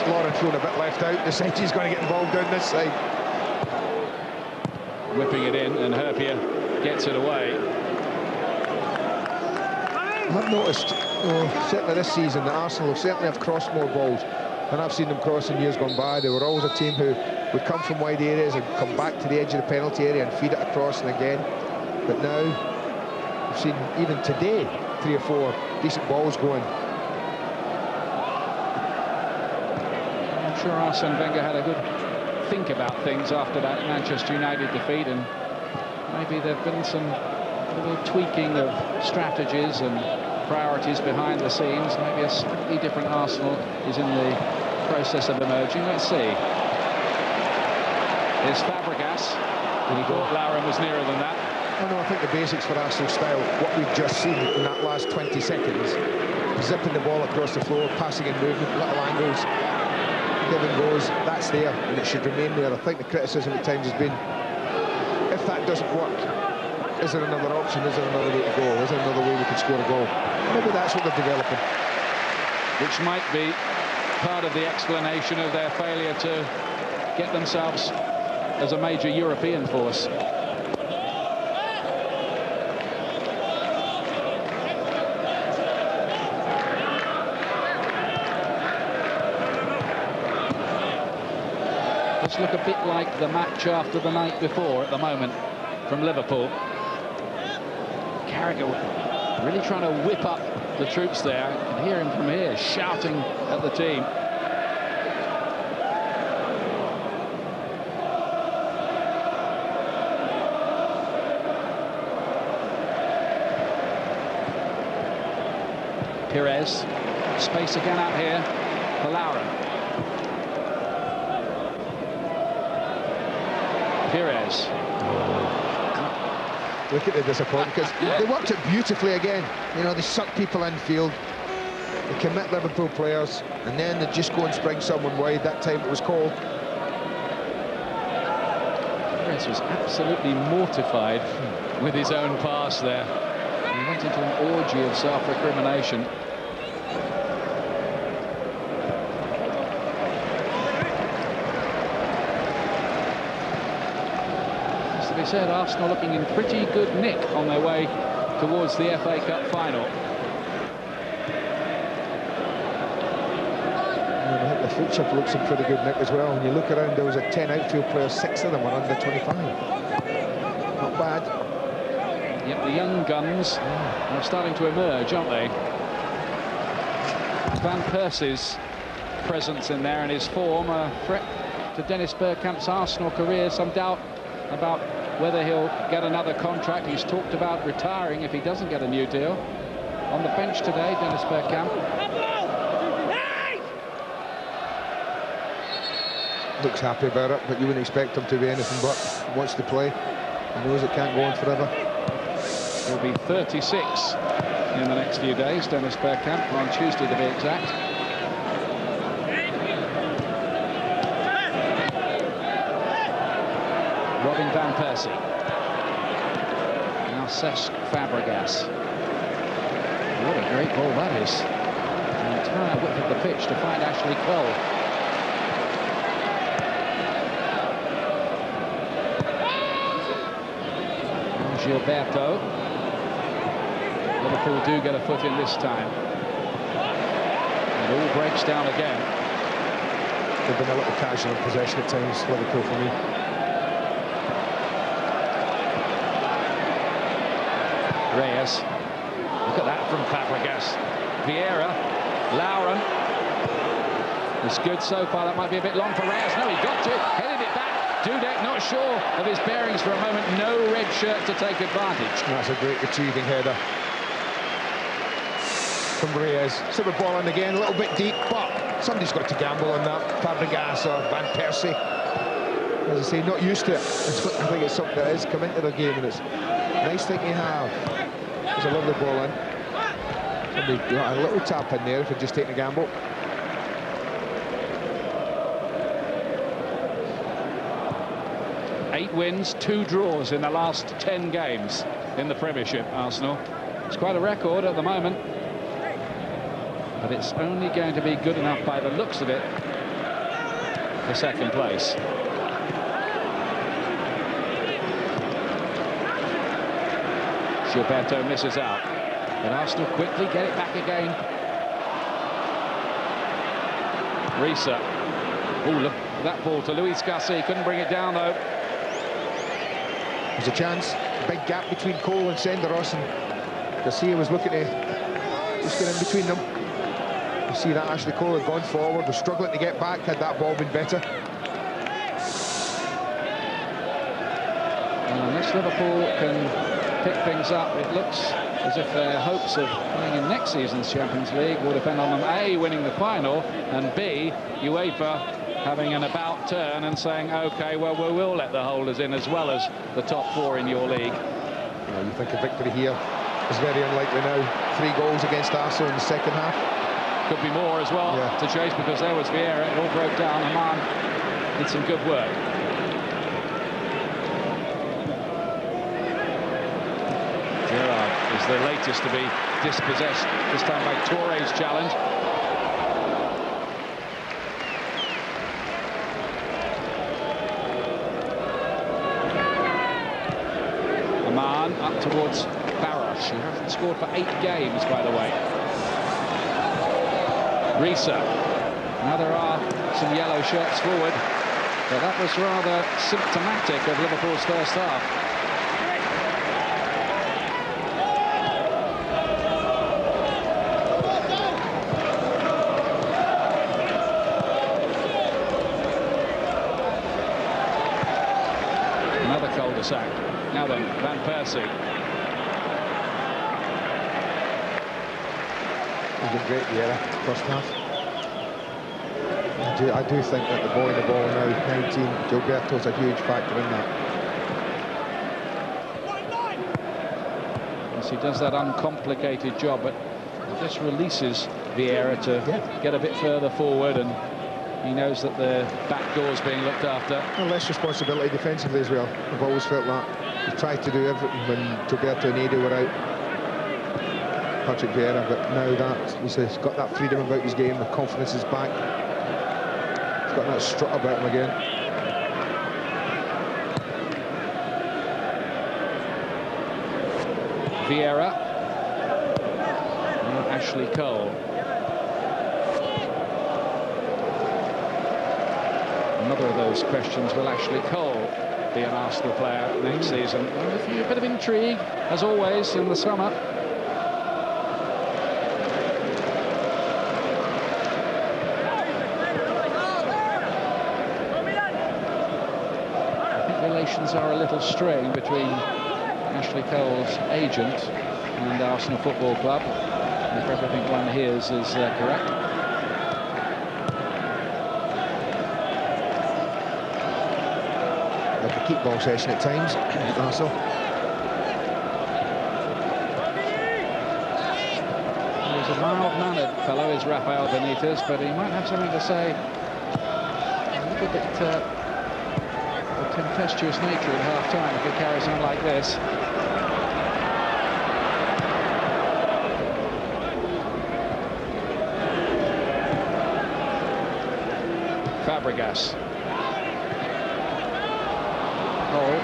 C: Lauren thrown a bit left out. Decides he's going to get involved down this side.
B: Whipping it in, and Herpia gets it away.
C: I've noticed, certainly this season, that Arsenal certainly have crossed more balls than I've seen them cross in years gone by. They were always a team who would come from wide areas and come back to the edge of the penalty area and feed it across and again. But now, we've seen even today 3 or 4 decent balls going.
B: I'm sure Arsene Wenger had a good think about things after that Manchester United defeat, and maybe there have been some little tweaking of strategies and priorities behind the scenes. Maybe a slightly different Arsenal is in the process of emerging. Let's see. There's Fàbregas. He thought Lauren was nearer than that.
C: Oh no, I think the basics for Arsenal style, what we've just seen in that last 20 seconds, zipping the ball across the floor, passing in movement, little angles, give and goes, that's there, and it should remain there. I think the criticism at times has been, if that doesn't work, is there another option? Is there another way to go? Is there another way we could score a goal? Maybe that's what they're developing.
B: Which might be part of the explanation of their failure to get themselves as a major European force. Does look a bit like the match after the night before at the moment from Liverpool. Carragher really trying to whip up the troops there. You can hear him from here shouting at the team. Pirès, space again out here for Lauren. Pirès.
C: Look at the disappointment, because they worked it beautifully again. You know, they suck people infield, they commit Liverpool players, and then they just go and spring someone wide. That time it was called.
B: Pirès was absolutely mortified with his own pass there. He went into an orgy of self-recrimination. Said Arsenal looking in pretty good nick on their way towards the FA Cup final.
C: I think the future looks in pretty good nick as well. When you look around, there was 10 outfield players, 6 of them were under 25. Not bad.
B: Yep, the young guns are starting to emerge, aren't they? Van Persie's presence in there and his form, a threat to Dennis Bergkamp's Arsenal career. Some doubt about whether he'll get another contract. He's talked about retiring if he doesn't get a new deal. On the bench today, Dennis Bergkamp.
C: Looks happy about it, but you wouldn't expect him to be anything but. He wants to play. He knows it can't go on forever.
B: He'll be 36 in the next few days, Dennis Bergkamp, on Tuesday to be exact. Van Persie. Now Cesc Fàbregas. What a great ball that is. The entire width of the pitch to find Ashley Cole. And Gilberto. Liverpool do get a foot in this time. It all breaks down again.
C: They've been a little casual in possession at times, Liverpool for me.
B: Reyes, look at that from Fàbregas. Vieira, Lauren. It's good so far. That might be a bit long for Reyes. No, he got to, headed it back. Dudek not sure of his bearings for a moment. No red shirt to take advantage.
C: That's a great retrieving header from Reyes. So the ball in again, a little bit deep, but somebody's got to gamble on that. Fàbregas or Van Persie. As I say, not used to it. I think it's something that has come into their game, and it's a nice thing you have. There's a lovely ball in. Somebody got a little tap in there if you're just taking a gamble.
B: Eight wins, 2 draws in the last 10 games in the Premiership, Arsenal. It's quite a record at the moment, but it's only going to be good enough by the looks of it for second place. Gilberto misses out, but Arsenal quickly get it back again. Risa. Oh, look, That ball to Luis Garcia, couldn't bring it down though.
C: There's a chance. Big gap between Cole and Senderos, and Garcia was looking to just get in between them. You see that Ashley Cole had gone forward, was struggling to get back. Had that ball been better.
B: Well, unless Liverpool can pick things up, it looks as if their hopes of playing in next season's Champions League will depend on them A, winning the final, and B, UEFA having an about turn and saying, OK, well, we will let the holders in as well as the top 4 in your league.
C: Well, you think a victory here is very unlikely now. 3 goals against Arsenal in the second half.
B: Could be more as well to chase, because there was Vieira. It all broke down. Aman did some good work. Gerrard is the latest to be dispossessed, this time by Torre's challenge. Aman up towards Barros, who hasn't scored for 8 games, by the way. Reyes. Now there are some yellow shirts forward, but that was rather symptomatic of Liverpool's first half. Another cul-de-sac. Now then, Van Persie.
C: He's been great, Vieira, first half. I do think that the boy in the ball now, 19, Gilberto's a huge factor in that.
B: Yes, he does that uncomplicated job, but this releases Vieira to get a bit further forward, and he knows that the back door's being looked after.
C: And less responsibility defensively as well. I've always felt that. He tried to do everything when Gilberto and Eddie were out. Patrick Vieira, but now that he's got that freedom about his game, the confidence is back. He's got that strut about him again.
B: Vieira. And Ashley Cole. Another of those questions, will Ashley Cole be an Arsenal player next season? Well, a bit of intrigue, as always, in the summer. Relations are a little strained between Ashley Cole's agent and Arsenal Football Club, if everything one hears is correct.
C: Like a kickball session at times, Arsenal.
B: He's a mild-mannered fellow, is Rafael Benitez, but he might have something to say a little bit tempestuous nature at half-time if it carries on like this. Fàbregas. Cole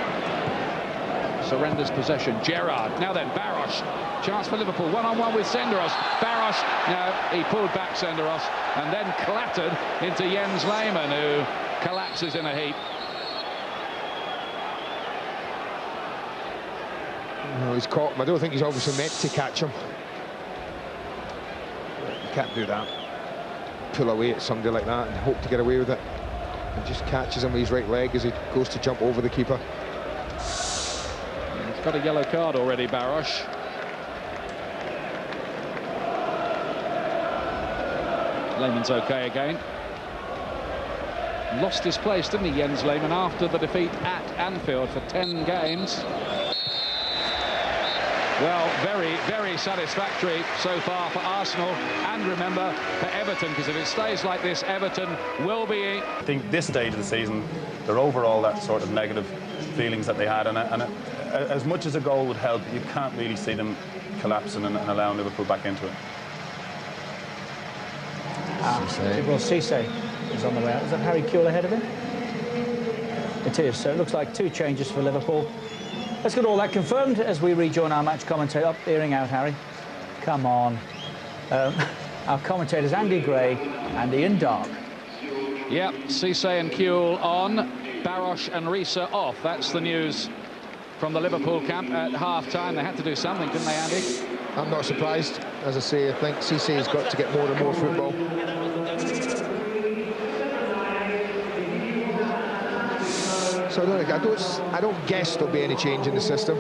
B: surrenders possession. Gerrard. Now then, Barros. Chance for Liverpool. One-on-one with Senderos. Barros. Now he pulled back Senderos and then clattered into Jens Lehmann, who collapses in a heap.
C: No, he's caught him. I don't think he's obviously meant to catch him. You can't do that. Pull away at somebody like that and hope to get away with it. And just catches him with his right leg as he goes to jump over the keeper.
B: He's got a yellow card already, Barros. Lehmann's okay again. Lost his place, didn't he, Jens Lehmann, after the defeat at Anfield for 10 games. Well, very, very satisfactory so far for Arsenal, and remember, for Everton, because if it stays like this, Everton will be...
D: I think this stage of the season, they're overall that sort of negative feelings that they had, and as much as a goal would help, you can't really see them collapsing and allowing Liverpool back into it.
A: Well, Cisse is on the way out. Is that Harry Kewell ahead of him? It is, so it looks like 2 changes for Liverpool. Let's get all that confirmed as we rejoin our match commentator. Up, earring out, Harry. Come on. Our commentators, Andy Gray and Ian Dark.
B: Yep, Cisse and Kuhl on, Barosh and Reyes off. That's the news from the Liverpool camp at half-time. They had to do something, didn't they, Andy?
C: I'm not surprised. As I say, I think Cisse has got to get more and more football. So I don't guess there'll be any change in the system.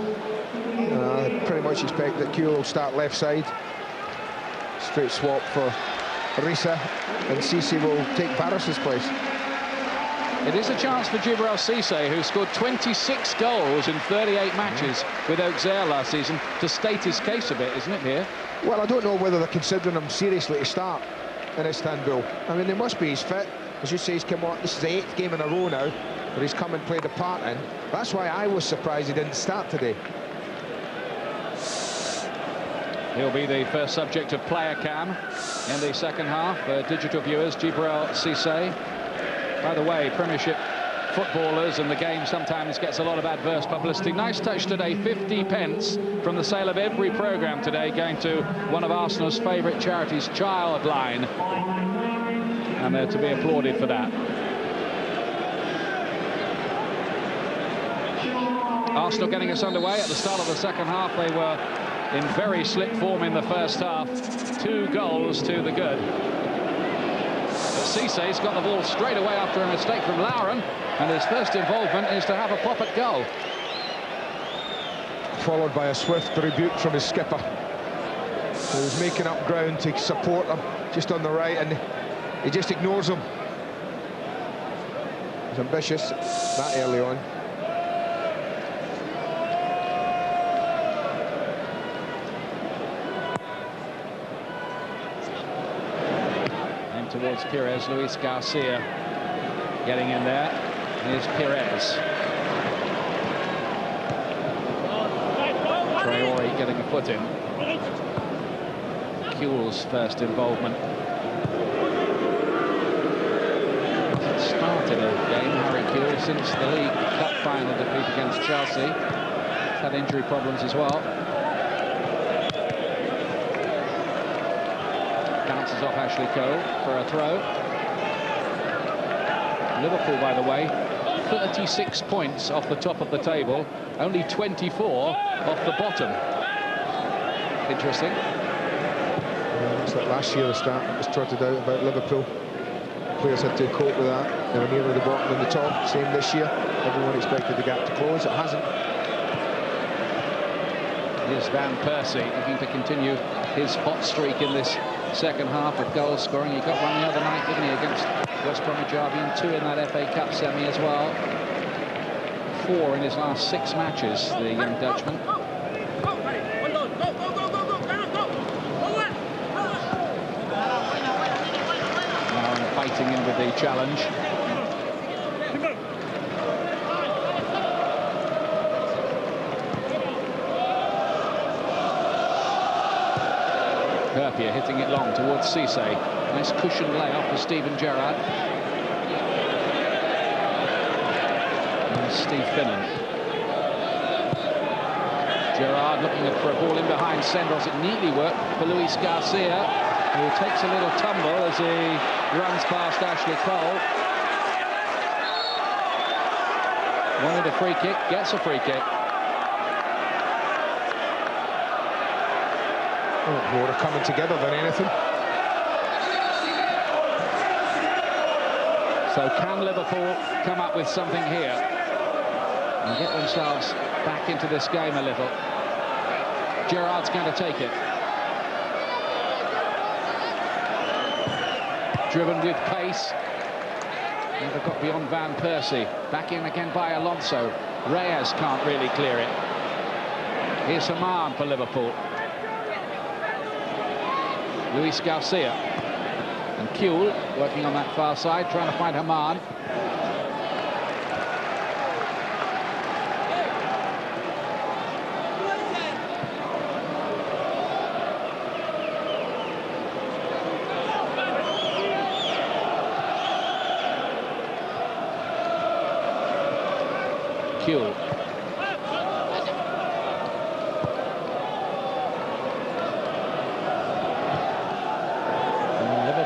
C: I pretty much expect that Kuhl will start left side. Straight swap for Reyes, and Cisse will take Barris's place.
B: It is a chance for Djibril Cisse, who scored 26 goals in 38 matches with Auxerre last season, to state his case a bit, isn't it, here?
C: Well, I don't know whether they're considering him seriously to start in Istanbul. I mean, they must be. He's fit. As you say, he's come on. This is the 8th game in a row now where he's come and played a part in. That's why I was surprised he didn't start today.
B: He'll be the first subject of player cam in the second half. Digital viewers, Djibril Cisse. By the way, Premiership footballers and the game sometimes gets a lot of adverse publicity. Nice touch today, 50 pence from the sale of every programme today going to one of Arsenal's favourite charities, Childline. And they're to be applauded for that. Arsenal getting us underway at the start of the second half. They were in very slick form in the first half. 2 goals to the good. But Cisse's got the ball straight away after a mistake from Lauren, and his first involvement is to have a pop at goal.
C: Followed by a swift rebuke from his skipper, who was making up ground to support him just on the right, and he just ignores him. He's ambitious that early on.
B: Towards Pirès, Luis Garcia getting in there. Here's Pirès. Traore getting a foot in. Kuhl's first involvement. Started a game, Harry Kuhl, since the League Cup final defeat against Chelsea. He's had injury problems as well. Bounces off Ashley Cole for a throw. Liverpool, by the way, 36 points off the top of the table, only 24 off the bottom. Interesting.
C: It's like last year the start was trotted out about Liverpool. Players had to cope with that. They were nearer the bottom than the top. Same this year. Everyone expected the gap to close. It hasn't.
B: Here's Van Persie looking to continue his hot streak in this second half of goal scoring. He got one the other night, didn't he, against West Bromwich Albion, 2 in that FA Cup semi as well. 4 in his last 6 matches, the young Dutchman. Now fighting in with the challenge. Herpier hitting it long towards Cisse. Nice cushioned layoff for Steven Gerrard. And Steve Finnan. Gerrard looking for a ball in behind Senderos. It neatly worked for Luis Garcia, who takes a little tumble as he runs past Ashley Cole. Wanted a free kick, gets a free kick.
C: More are coming together than anything.
B: So can Liverpool come up with something here and get themselves back into this game a little? Gerrard's going to take it. Driven with pace. Never got beyond Van Persie. Back in again by Alonso. Reyes can't really clear it. Here's Haman for Liverpool. Luis Garcia and Kuhl working on that far side, trying to find Haman. Kuhl.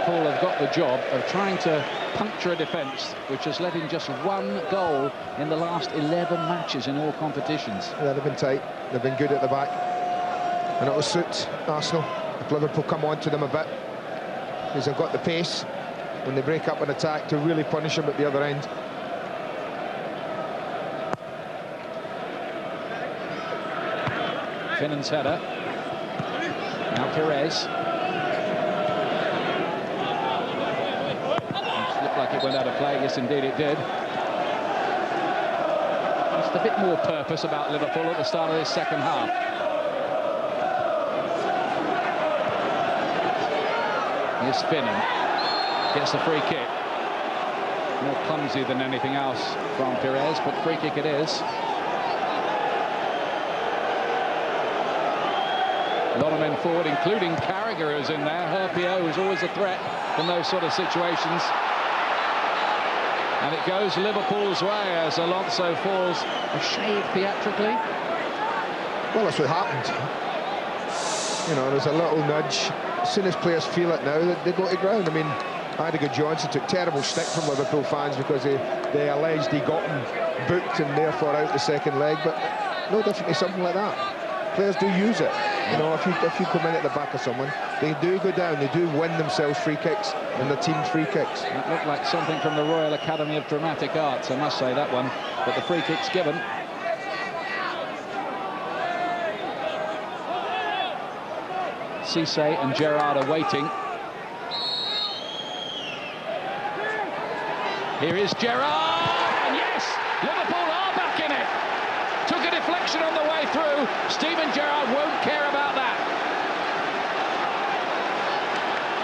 B: Have got the the job of trying to puncture a defence which has let in just 1 goal in the last 11 matches in all competitions.
C: Yeah, they've been tight. They've been good at the back. And it will suit Arsenal if Liverpool come on to them a bit, because they've got the pace when they break up an attack to really punish them at the other end.
B: Finnan's header. Now Pirès. It looked like it went out of play. Yes, indeed it did. Just a bit more purpose about Liverpool at the start of this second half. Here's Finnan. Gets the free kick. More clumsy than anything else from Pirès, but free kick it is. A lot of men forward, including Carragher, who's in there. Herpio, who's always a threat from those sort of situations. And it goes Liverpool's way as Alonso falls a shade theatrically.
C: Well, that's what happened. You know, there's a little nudge. As soon as players feel it now, they go to ground. I mean, Adigo Johnson took terrible stick from Liverpool fans because they alleged he got him booked and therefore out the second leg. But no differently, something like that. Players do use it. You know, if you come in at the back of someone, they do go down, they do win themselves free kicks and the team free kicks.
B: That looked like something from the Royal Academy of Dramatic Arts, I must say, that one. But the free kick's given. Cesc and Gerrard are waiting. Here is Gerrard, and yes, Liverpool are back in it. Took a deflection on the way through. Steven Gerrard won't care about that.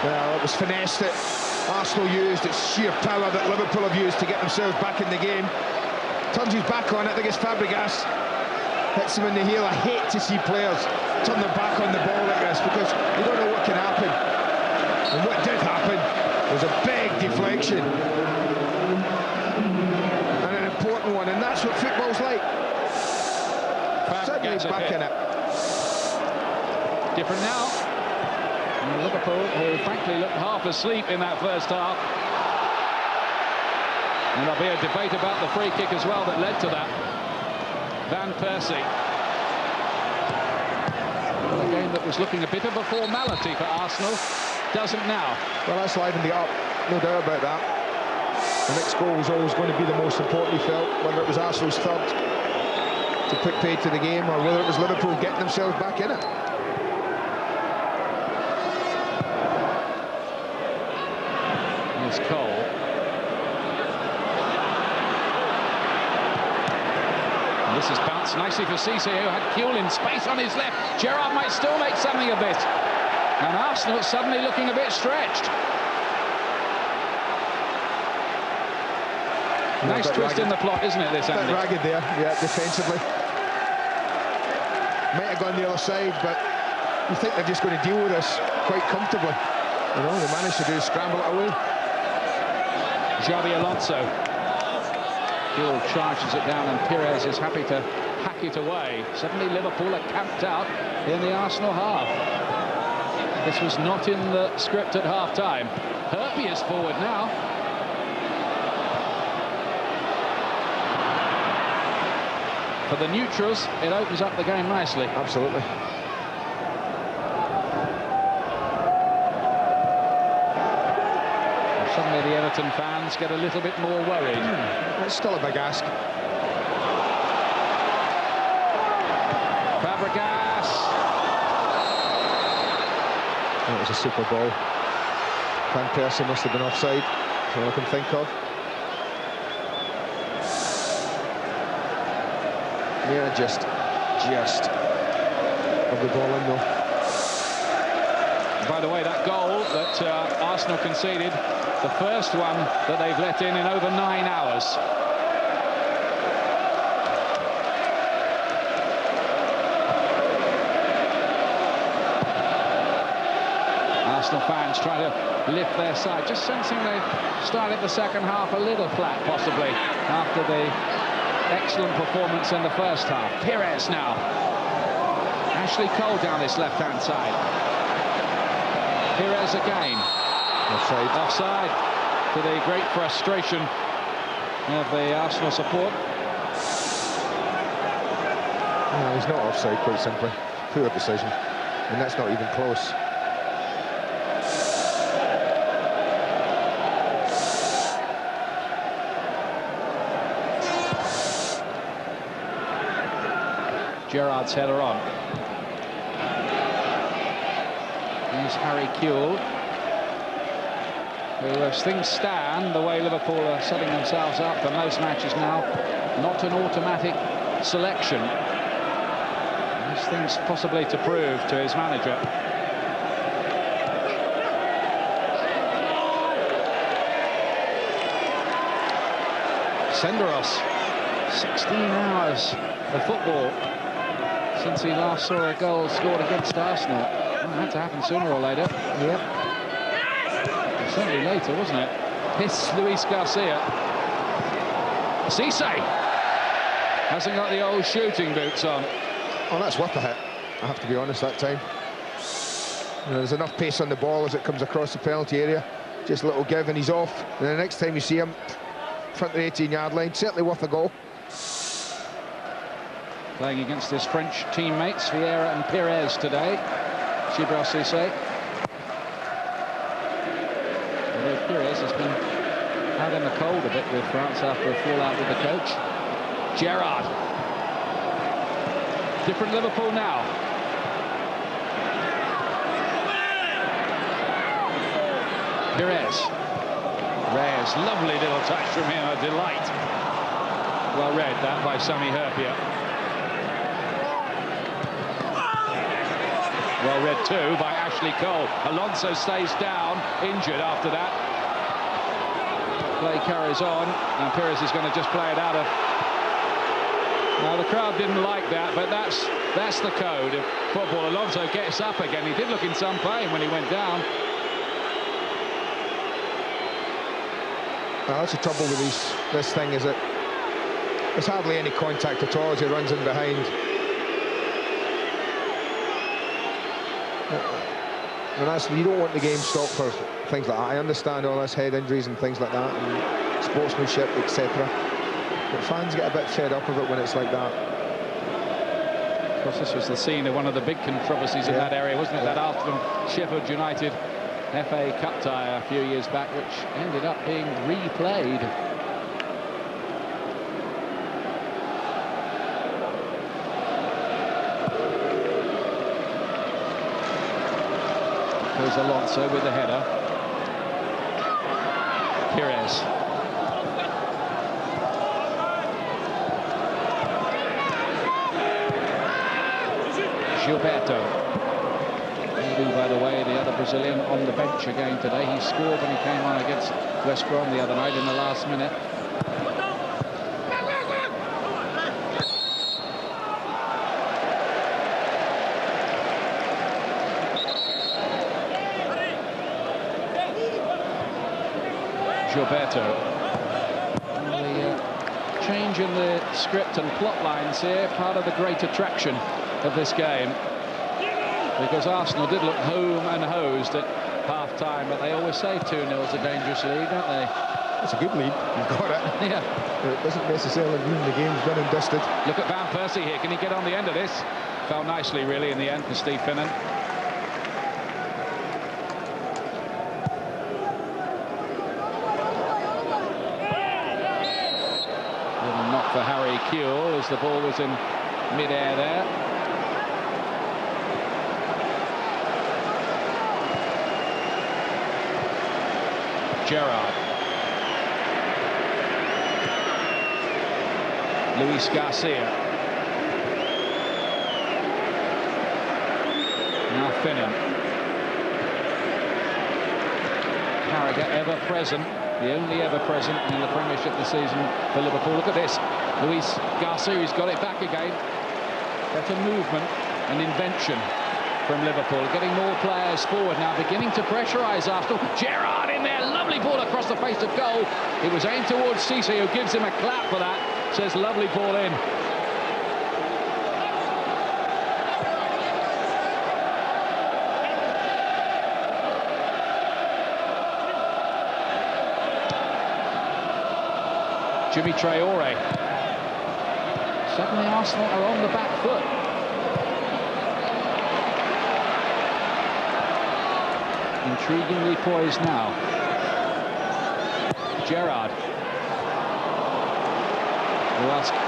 C: Well, it was finesse that Arsenal used. It's sheer power that Liverpool have used to get themselves back in the game. Turns his back on it. I think it's Fàbregas. Hits him in the heel. I hate to see players turn their back on the ball like this because you don't know what can happen. And what did happen was a big deflection. And an important one. And that's what football's like. Suddenly back in it.
B: Different now. And Liverpool, who frankly looked half asleep in that first half. And there'll be a debate about the free kick as well that led to that. Van Persie. A game that was looking a bit of a formality for Arsenal doesn't now.
C: Well, that's livened it up, no doubt about that. The next goal was always going to be the most important, he felt, whether it was Arsenal's third to put paid to the game or whether it was Liverpool getting themselves back in it.
B: Here's Cole. And this has bounced nicely for Cesc, who had Kuehl in space on his left. Gerrard might still make something of this. And Arsenal suddenly looking a bit stretched. Nice twist in the plot, isn't it, this, Andy?
C: A bit ragged there, yeah, defensively. Might have gone the other side, but you think they're just going to deal with this quite comfortably. You know, they managed to do is scramble it away.
B: Xabi Alonso. Kuehl charges it down and Pirès is happy to hack it away. Suddenly Liverpool are camped out in the Arsenal half. This was not in the script at half-time. Herpy is forward now. For the neutrals, it opens up the game nicely.
C: Absolutely.
B: And suddenly the Everton fans get a little bit more worried.
C: It's still a big ask.
B: Fàbregas.
C: That was a super ball. Van Persie must have been offside, that's all I can think of. Yeah, just of the ball in though.
B: By the way, that goal that Arsenal conceded, the first one that they've let in over 9 hours. Arsenal fans try to lift their side, just sensing they started the second half a little flat, possibly, after the excellent performance in the first half. Pirès now. Ashley Cole down this left-hand side. Pirès again.
C: Offside.
B: Offside, to the great frustration of the Arsenal support.
C: No, he's not offside, quite simply. Poor decision, and that's not even close.
B: Gerrard's header on. Here's Harry Kewell, who, as things stand, the way Liverpool are setting themselves up for most matches now, not an automatic selection. There's things possibly to prove to his manager. Senderos, 16 hours of football since he last saw a goal scored against Arsenal. Well, it had to happen sooner or later.
C: Yep.
B: Certainly later, wasn't it? Hiss Luis Garcia. Cisse hasn't got the old shooting boots on.
C: Oh, that's worth a hit, I have to be honest, that time. You know, there's enough pace on the ball as it comes across the penalty area. Just a little give and he's off. And the next time you see him, front of the 18-yard line, certainly worth a goal.
B: Playing against his French teammates, Vieira and Pirès today. Gibral Cisse. Although Pirès has been out in the cold a bit with France after a fallout with the coach. Gerrard. Different Liverpool now. Pirès. Reyes, lovely little touch from him, a delight. Well read that by Sami Hyypiä. Well read too by Ashley Cole. Alonso stays down, injured after that. Play carries on, and Pirès is going to just play it out of. Now the crowd didn't like that, but that's the code of football. Alonso gets up again. He did look in some pain when he went down.
C: Now, that's the trouble with this thing, is that there's hardly any contact at all as he runs in behind. And you don't want the game stopped for things like that. I understand all this head injuries and things like that, and sportsmanship, etc. But fans get a bit fed up of it when it's like that.
B: Of course, this was the scene of one of the big controversies in that area, wasn't it? That Arsenal-Sheffield United FA Cup tie a few years back, which ended up being replayed. Goes Alonso with the header. Pirès. Gilberto. By the way, the other Brazilian on the bench again today. He scored when he came on against West Brom the other night in the last minute. Gilberto. The change in the script and plot lines here, part of the great attraction of this game. Because Arsenal did look home and hosed at half-time, but they always say 2-0 is a dangerous lead, don't they?
C: It's a good lead. You've got it.
B: Yeah.
C: It doesn't necessarily mean the game's done and dusted.
B: Look at Van Persie here. Can he get on the end of this? Fell nicely, really, in the end for Steve Finnan. Little knock for Harry Kewell as the ball was in mid-air there. Gerrard. Luis Garcia. Now Finnan. Carragher ever present, the only ever present in the Premiership this season for Liverpool. Look at this. Luis Garcia, he's got it back again. Better movement and invention from Liverpool, getting more players forward now, beginning to pressurise Arsenal. Gerrard in there, lovely ball across the face of goal. It was aimed towards Cisse, who gives him a clap for that. Says lovely ball in. Jimmy Traore. Suddenly Arsenal are on the back foot. Intriguingly poised now. Gerrard.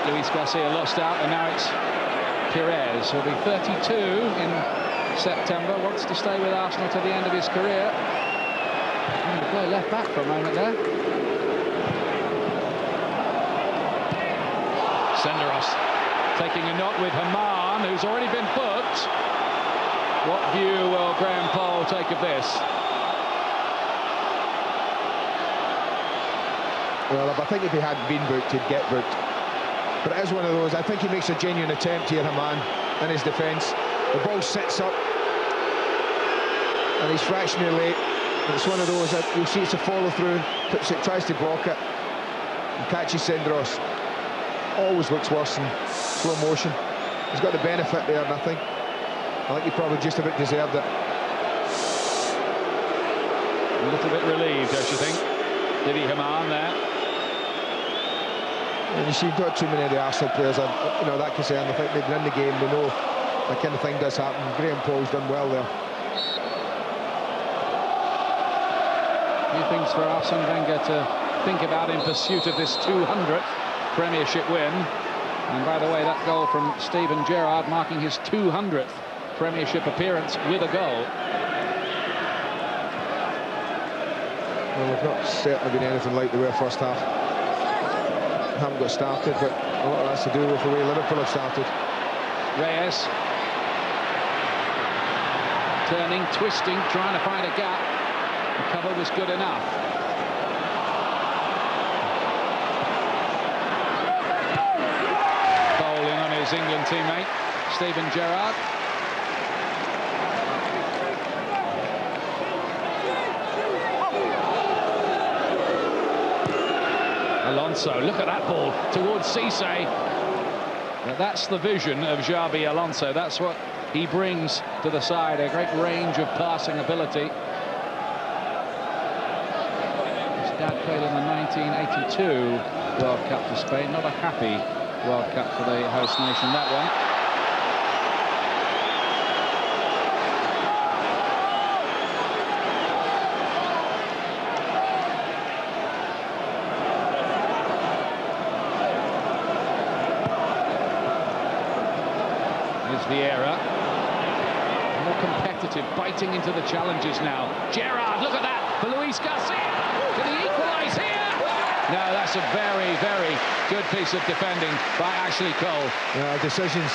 B: Luis Garcia lost out, and now it's Pirès, who'll be 32 in September, wants to stay with Arsenal to the end of his career. Going to play left back for a moment there. Senderos taking a knock with Haman, who's already been booked. What view will Graham Poll take of this?
C: Well, I think if he hadn't been booked, he'd get booked. But it is one of those, I think he makes a genuine attempt here, Haman, in his defence. The ball sits up, and he's fractionally late. And it's one of those that you'll see it's a follow-through, tries to block it, and catches Senderos. Always looks worse in slow motion. He's got the benefit there, and I think he probably just about deserved it.
B: A little bit relieved, don't you think? Didi Haman there.
C: And you see, you've got too many of the Arsenal players, and you know that concern. I think they've been in the game, they know that kind of thing does happen. Graham Poll's done well there.
B: A few things for Arsene Wenger to think about in pursuit of this 200th Premiership win. And by the way, that goal from Steven Gerrard marking his 200th Premiership appearance with a goal.
C: Well, we've not certainly been anything like they were first half. Haven't got started, but a lot of that's to do with the way Liverpool have started.
B: Reyes turning, twisting, trying to find a gap. The cover was good enough. Bowling on his England teammate, Steven Gerrard. Alonso, look at that ball towards Cisse. But that's the vision of Xabi Alonso. That's what he brings to the side, a great range of passing ability. His dad played in the 1982 World Cup for Spain. Not a happy World Cup for the host nation, that one. Vieira, more competitive, biting into the challenges now. Gerrard, look at that for Luis Garcia. Can he equalise here? No, that's a very, very good piece of defending by Ashley Cole.
C: Decisions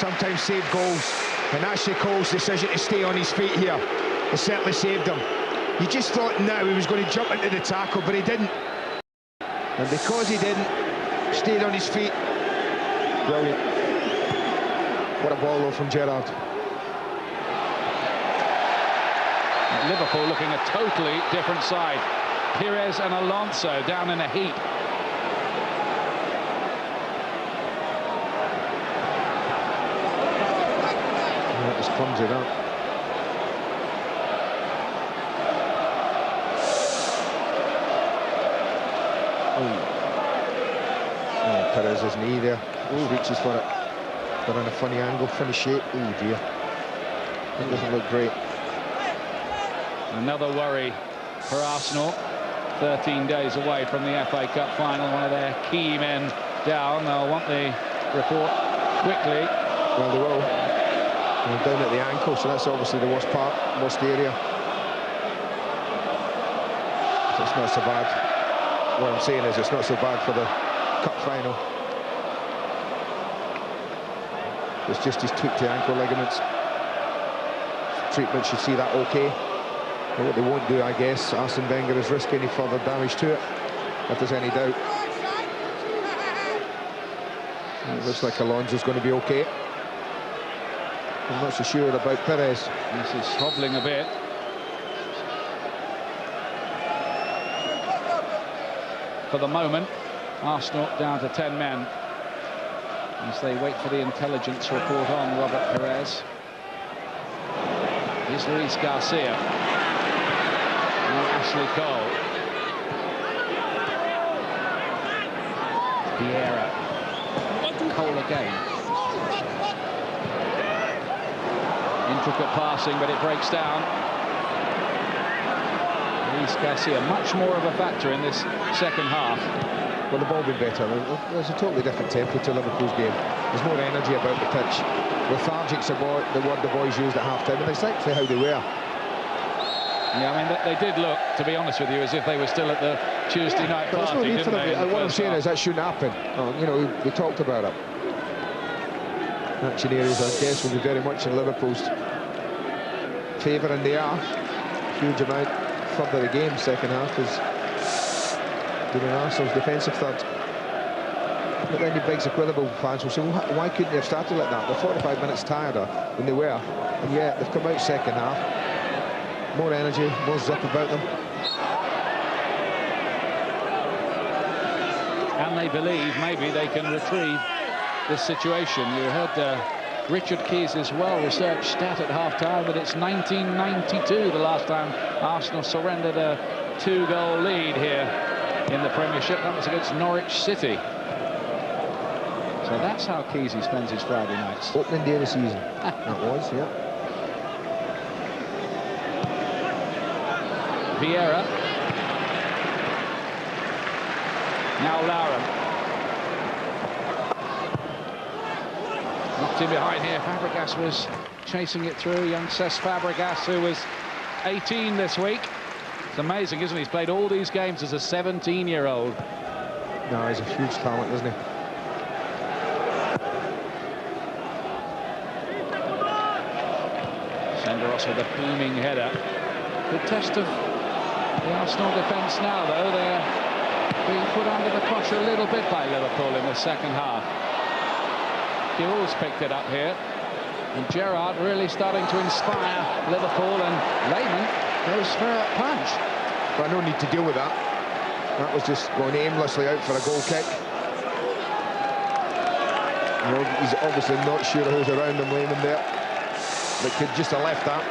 C: sometimes save goals, and Ashley Cole's decision to stay on his feet here has certainly saved him. You just thought now he was going to jump into the tackle, but he didn't. And because he didn't, stayed on his feet. Brilliant. What a ball, though, from Gerrard.
B: Liverpool looking a totally different side. Pirès and Alonso down in a heap.
C: That was clumsy, that. Oh, Pirès' knee there. Reaches for it. They're in a funny angle, funny shape. Oh dear, that doesn't look great.
B: Another worry for Arsenal. 13 days away from the FA Cup final. One of their key men down. They'll want the report quickly.
C: Well, they will. They're down at the ankle, so that's obviously the worst part, worst area. So it's not so bad. What I'm saying is, it's not so bad for the cup final. It's just his tweaked ankle ligaments. Treatment should see that okay. But what they won't do, I guess, Arsene Wenger, is risk any further damage to it, if there's any doubt. It looks like Alonso's going to be okay. I'm not so sure about Pirès.
B: This is hobbling a bit. For the moment, Arsenal down to 10 men. As they wait for the intelligence report on Robert Pirès. Here's Luis Garcia. Now Ashley Cole. Vieira. Cole again. Intricate passing, but it breaks down. Luis Garcia, much more of a factor in this second half.
C: Well, the ball been better. There's a totally different tempo to Liverpool's game. There's more energy about the pitch. Lethargic's the word the boys used at half-time, and it's actually how they were.
B: Yeah, I mean, they did look, to be honest with you, as if they were still at the Tuesday night party, didn't they?
C: What I'm saying is that shouldn't happen. You know, we talked about it. Action areas, I guess, will be very much in Liverpool's favour, and they are. Huge amount further the game. Second half is doing Arsenal's defensive third. But then the begs the Liverpool fans will say, well, why couldn't they have started like that? They're 45 minutes tireder than they were, and yet they've come out second half. More energy, more zip about them.
B: And they believe maybe they can retrieve this situation. You heard Richard Keys' well-researched stat at half-time that it's 1992 the last time Arsenal surrendered a 2-goal lead here in the Premiership. That was against Norwich City. So that's how Keys spends his Friday nights.
C: Opening day of the season. That was, yeah.
B: Vieira. Now Lauren. Knocked in behind here. Fàbregas was chasing it through. Young Cesc Fàbregas, who was 18 this week. It's amazing, isn't he? He's played all these games as a 17-year-old.
C: No, he's a huge talent, isn't he?
B: Senderos with a booming header. Good test of the Arsenal defence now, though. They're being put under the pressure a little bit by Liverpool in the second half. Gill's picked it up here, and Gerrard really starting to inspire Liverpool, and Lehmann goes for a punch.
C: But no need to deal with that. That was just going aimlessly out for a goal kick. You know, he's obviously not sure who's around him, Lehmann there, but could just have left that.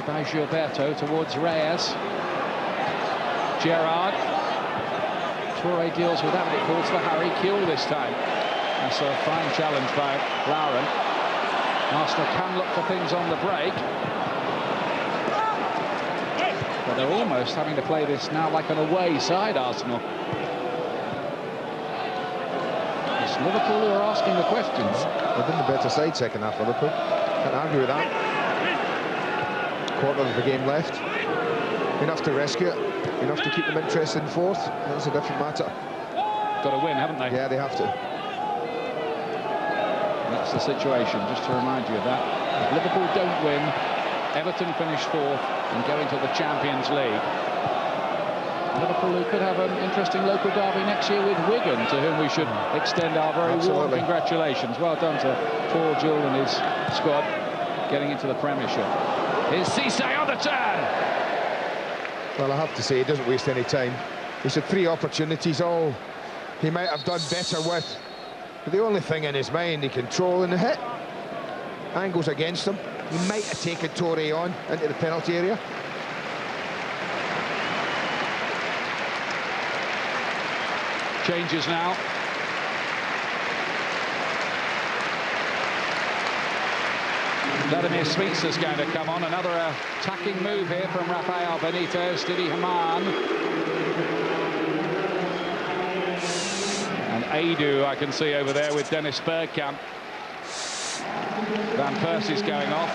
B: By Gilberto towards Reyes. Gerrard. Toure deals with that, but it calls for Harry Kewell this time. That's a fine challenge by Lauren. Arsenal can look for things on the break, but they're almost having to play this now like an away side, Arsenal. It's Liverpool who are asking the questions.
C: They've been the better side second half, Liverpool. Can't argue with that. Quarter of the game left. Enough to rescue it. Enough to keep them interested in fourth. That's a different matter.
B: Got to win, haven't they?
C: Yeah, they have to.
B: That's the situation, just to remind you of that. If Liverpool don't win, Everton finish fourth and go into the Champions League. Liverpool, who could have an interesting local derby next year with Wigan, to whom we should extend our very warm congratulations. Well done to Paul Jewell and his squad getting into the Premiership. Here's Cisse on the turn.
C: Well, I have to say, he doesn't waste any time. He's had 3 opportunities, all he might have done better with. But the only thing in his mind, he controlling the hit. Angles against him. He might have taken Toure on into the penalty area.
B: Changes now. Vladimir Svica's going to come on. Another attacking move here from Rafael Benitez. Didi Hamann. And Adu, I can see over there with Dennis Bergkamp. Van Persie's going off.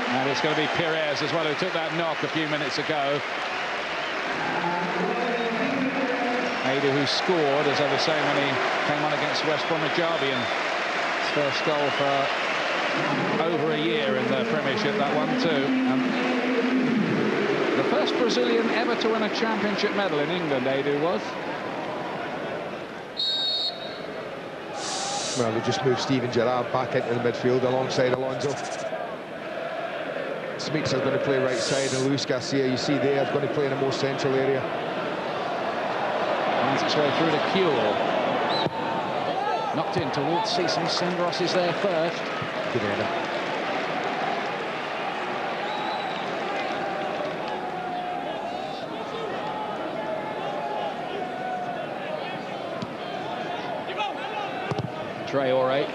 B: And it's going to be Pirès as well, who took that knock a few minutes ago. Adu, who scored, as I was saying, when he came on against West Bromwich Albion. His first goal for over a year in the Premiership, that one too. The first Brazilian ever to win a championship medal in England, Adu was.
C: Well, they just moved Steven Gerrard back into the midfield alongside Alonso. Smeeks is going to play right side, and Luis Garcia, you see there, is going to play in a more central area.
B: Finds its way through to Kewell. Knocked in towards Cesc. Senderos is there first.
C: Good header.
B: Traore,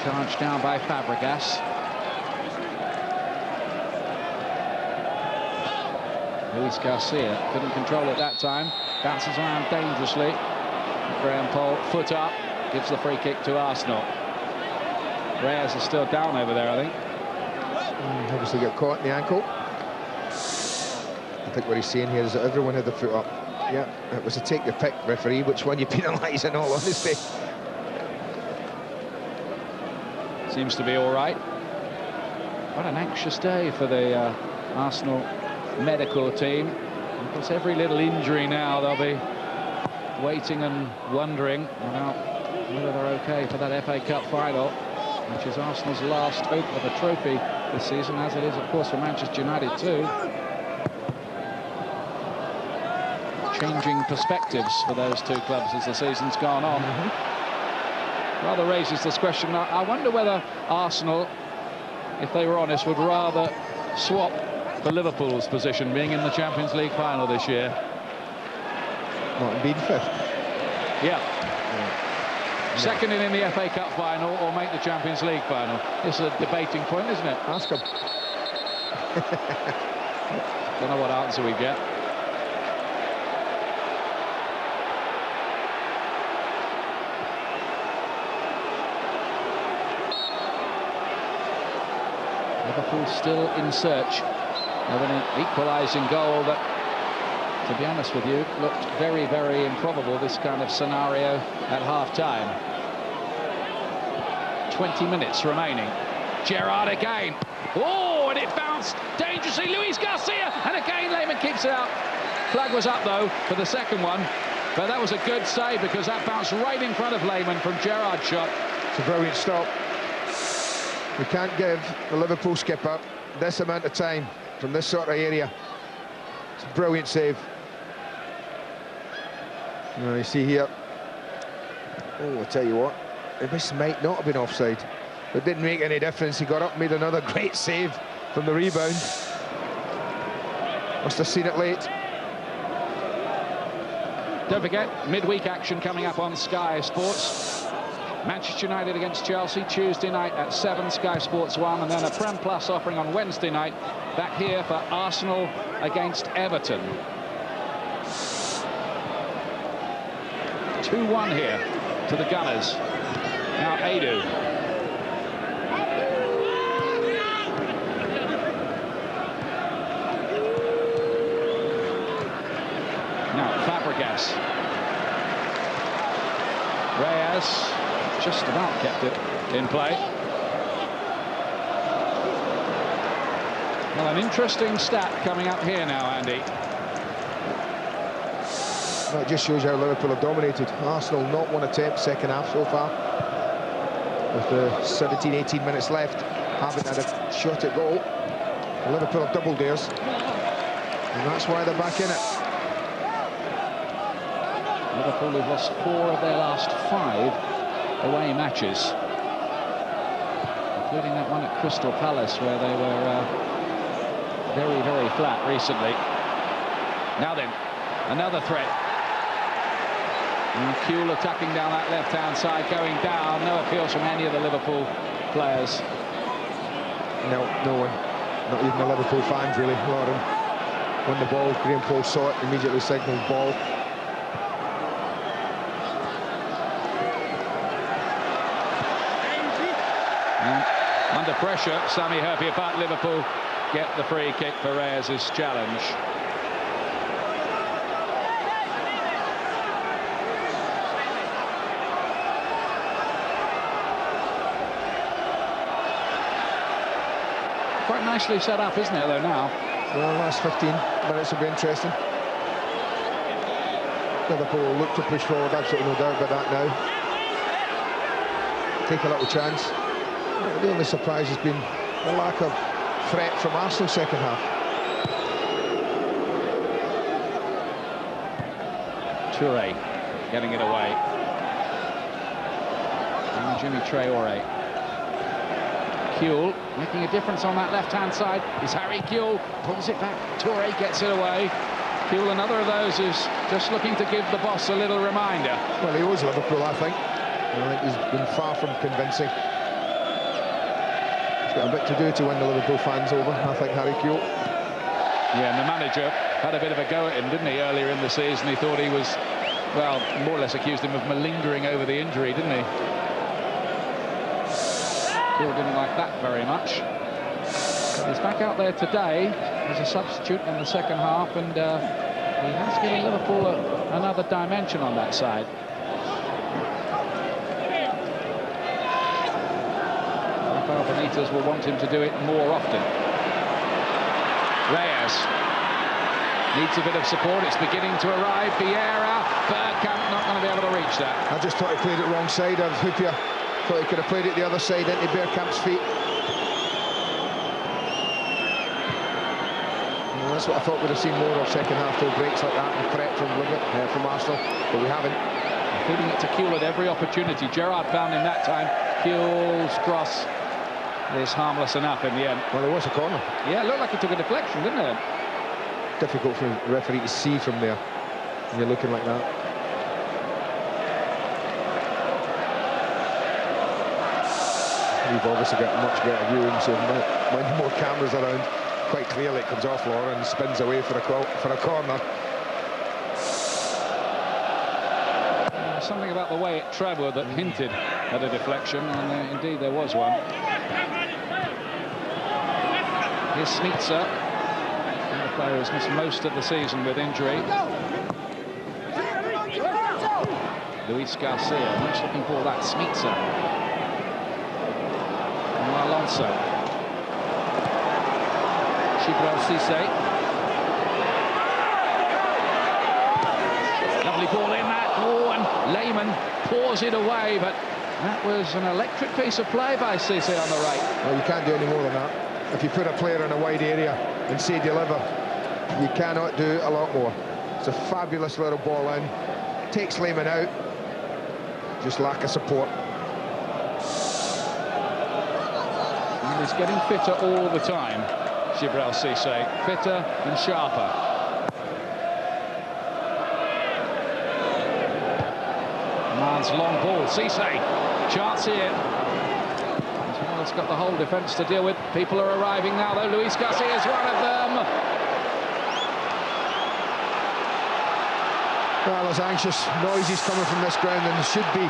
B: charged down by Fàbregas. Luis Garcia couldn't control it that time. Bounces around dangerously. Graham Poll, foot up, gives the free kick to Arsenal. Reyes is still down over there, I think.
C: Obviously got caught in the ankle. I think what he's saying here is that everyone had the foot up. Yeah, it was a take the pick, referee. Which one you penalise, in all honesty?
B: Seems to be all right. What an anxious day for the Arsenal medical team. Of course, every little injury now, they'll be waiting and wondering about whether they're okay for that FA Cup final, which is Arsenal's last hope of a trophy this season, as it is, of course, for Manchester United too. Changing perspectives for those two clubs as the season's gone on. Rather raises this question. I wonder whether Arsenal, if they were honest, would rather swap for Liverpool's position, being in the Champions League final this year.
C: Not being fifth.
B: Yeah. Second in the FA Cup final, or make the Champions League final. It's a debating point, isn't it?
C: Ask him.
B: Don't know what answer we get. Liverpool still in search of an equalising goal that, to be honest with you, looked very, very improbable, this kind of scenario at half-time. 20 minutes remaining. Gerrard again. Oh, and it bounced dangerously. Luis Garcia, and again Lehmann keeps it out. Flag was up, though, for the second one. But that was a good save, because that bounced right in front of Lehmann from Gerrard's shot.
C: It's a brilliant stop. We can't give the Liverpool skipper this amount of time from this sort of area. It's a brilliant save. You see here. Oh, I tell you what, this might not have been offside. It didn't make any difference. He got up, made another great save from the rebound. Must have seen it late.
B: Don't forget, midweek action coming up on Sky Sports. Manchester United against Chelsea Tuesday night at 7, Sky Sports 1, and then a Prem Plus offering on Wednesday night, back here for Arsenal against Everton. 2-1 here to the Gunners. Now Adu. Now Fàbregas. Reyes just about kept it in play. Well, an interesting stat coming up here now, Andy.
C: Well, it just shows how Liverpool have dominated. Arsenal not one attempt second half so far. With the 17-18 minutes left, haven't had a shot at goal. And Liverpool have doubled theirs, and that's why they're back in it.
B: Liverpool have lost 4 of their last 5 away matches, including that one at Crystal Palace, where they were very, very flat recently. Now then, another threat. And Kuhl attacking down that left-hand side, going down. No appeals from any of the Liverpool players.
C: No one. Not even the Liverpool fans, really. A lot of them. Won the ball, Graham Poll saw it, immediately signalled ball.
B: And under pressure, Sami Hyypiä, but Liverpool get the free kick for Reyes' challenge. Quite nicely set up, isn't it, though, now?
C: Well, the last 15 minutes will be interesting. Liverpool will look to push forward, absolutely no doubt about that now. Take a little chance. The only surprise has been the lack of threat from Arsenal second half.
B: Toure getting it away. Jimmy Traore. Kuehl making a difference on that left-hand side is Harry Kuehl. Pulls it back. Toure gets it away. Kuehl, another of those who's just looking to give the boss a little reminder.
C: Well, he owes Liverpool, I think. I think he's been far from convincing. He's got a bit to do to win the Liverpool fans over, I think, Harry Kuehl.
B: Yeah, and the manager had a bit of a go at him, didn't he, earlier in the season? He thought he was, well, more or less accused him of malingering over the injury, didn't he? Kuehl didn't like that very much. He's back out there today as a substitute in the second half, and he has given Liverpool another dimension on that side. Rafael Benitez will want him to do it more often. Reyes needs a bit of support. It's beginning to arrive. Vieira, Bergkamp not going to be able to reach that.
C: I just thought he played it wrong side of Hyypiä. Thought he could have played it the other side into Bergkamp's feet. And that's what I thought we'd have seen more of second half, though, breaks like that and threat from Arsenal, but we haven't.
B: Feeding it to Kuehl at every opportunity. Gerrard found him that time. Kuehl's cross is harmless enough in the end.
C: Well, there was a corner.
B: Yeah, it looked like he took a deflection, didn't it?
C: Difficult for the referee to see from there when you're looking like that. We've obviously got a much better viewing, so when more cameras around, quite clearly it comes off Laura and spins away for a corner.
B: Something about the way it travelled that hinted at a deflection, and indeed there was one. Here's Smica, the player who's missed most of the season with injury. Luis Garcia, much looking for that. Smica. And Alonso. Gibril Cisse. Lovely ball in that. Oh, and Lehmann pours it away, but that was an electric piece of play by Cisse on the right.
C: Well, you can't do any more than that. If you put a player in a wide area and say deliver, you cannot do a lot more. It's a fabulous little ball in. Takes Lehmann out. Just lack of support.
B: And he's getting fitter all the time, Gibril Cisse. Fitter and sharper. Man's long ball. Cisse. Chance here. It's got the whole defence to deal with. People are arriving now, though. Luis Garcia is one of them.
C: Well, there's anxious noises coming from this ground, and there should be.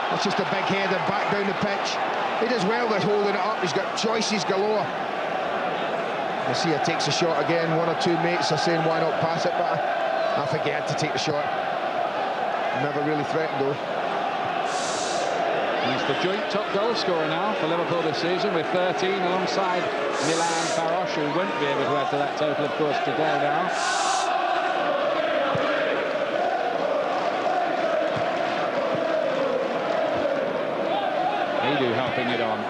C: That's just a big header back down the pitch. He does well with holding it up. He's got choices galore. Garcia takes a shot again. One or two mates are saying, why not pass it? But I think he had to take the shot. Never really threatened, though.
B: He's the joint top goal scorer now for Liverpool this season with 13, alongside Milan Baros, who won't be able to add to that total, of course, today now. Edu helping it on.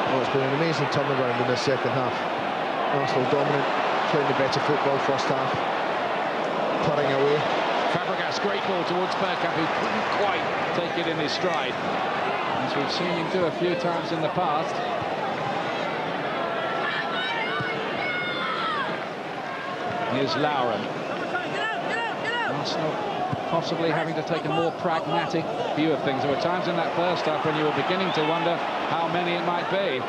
C: Well, it's been an amazing turnaround in the second half. Arsenal dominant, playing the better football first half, putting away.
B: Fàbregas, great ball towards Bergkamp, who couldn't quite take it in his stride, as we've seen him do a few times in the past. Here's Lauren. Arsenal possibly having to take a more pragmatic view of things. There were times in that first half when you were beginning to wonder how many it might be.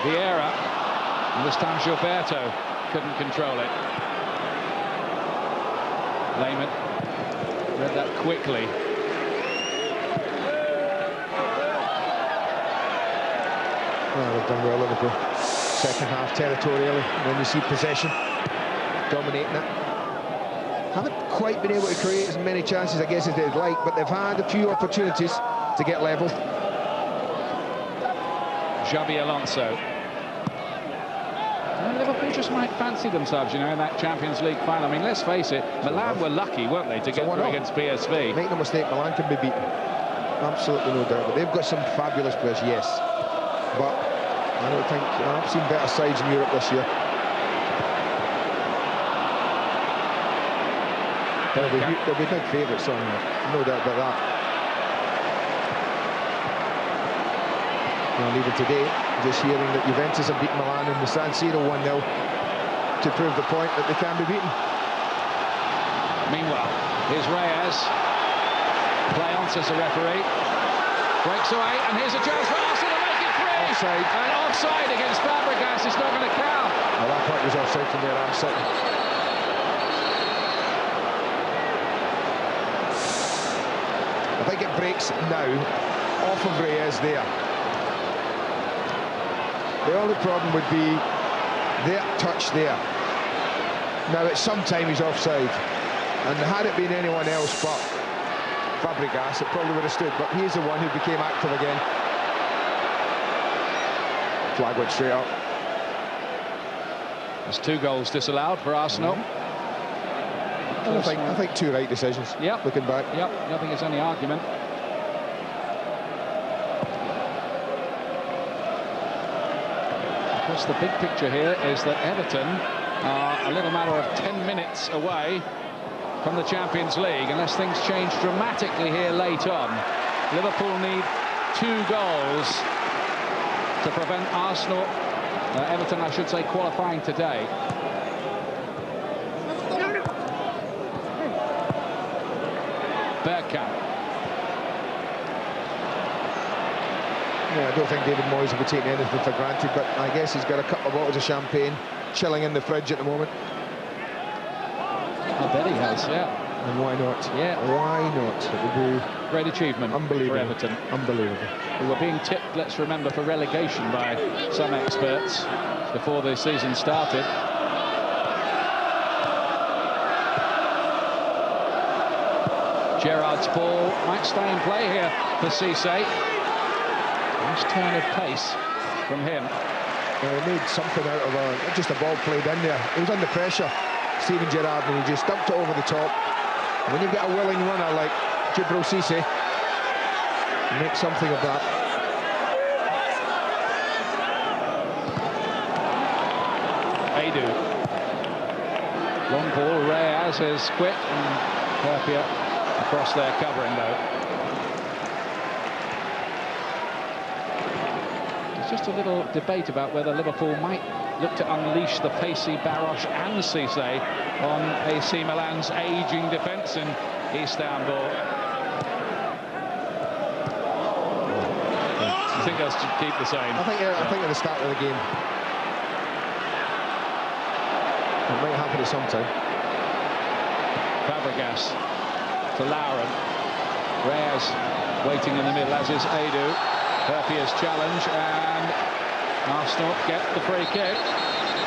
B: Vieira, and this time Gilberto couldn't control it. Lehmann read that quickly.
C: Well, they've done well, Liverpool. Second half territorially, when you see possession, dominating it. Haven't quite been able to create as many chances, I guess, as they'd like, but they've had a few opportunities to get level.
B: Xabi Alonso. Liverpool just might fancy themselves, you know, in that Champions League final. I mean, let's face it, Milan were lucky, weren't they, to get through against PSV.
C: Make no mistake, Milan can be beaten. Absolutely no doubt. But they've got some fabulous players, yes. But I don't think I've seen better sides in Europe this year. They'll be big favourites on there, no doubt about that. Well, even today, just hearing that Juventus have beaten Milan in the San Siro 1-0 to prove the point that they can be beaten.
B: Meanwhile, here's Reyes. Play on, says the referee. Breaks away, and here's a chance for Arsenal to make it 3.
C: Offside.
B: And offside against Fàbregas. It's not going to count.
C: Well, that point was offside from where I'm sitting. I think it breaks now off of Reyes there. The only problem would be their touch there. Now, at some time he's offside, and had it been anyone else but Fàbregas, it probably would have stood, but he's the one who became active again. Flag went straight up.
B: There's 2 goals disallowed for Arsenal.
C: I think 2 right decisions.
B: Yep.
C: Looking back.
B: Yep. I don't think there's any argument. Of course, the big picture here is that Everton are a little matter of 10 minutes away from the Champions League, unless things change dramatically here late on. Liverpool need 2 goals to prevent Arsenal, Everton, I should say, qualifying today. Bergkamp.
C: Yeah, I don't think David Moyes will be taking anything for granted, but I guess he's got a couple of bottles of champagne chilling in the fridge at the moment.
B: I bet he has, yeah.
C: And why not?
B: Yeah.
C: Why not? It would be
B: great achievement
C: unbelievable
B: for Everton.
C: Unbelievable.
B: Who were being tipped, let's remember, for relegation by some experts before the season started. Gerrard's ball might stay in play here for Cesc. Nice turn of pace from him.
C: Well, he made something out of just a ball played in there. He was under pressure, Steven Gerrard, and he just dumped it over the top. And when you've got a willing runner like Djibril Cissé, make something of that.
B: Adu. Long ball, Reyes is quick, and Perpia across their covering though. There's just a little debate about whether Liverpool might look to unleash the pacey Barosh and Cisse on AC Milan's ageing defence in Istanbul. I think they'll keep the same.
C: I think at the start of the game. It might happen at some time.
B: Fàbregas to Lauren. Reyes waiting in the middle, as is Adu. Perpia's challenge, and Arsenal get the free kick.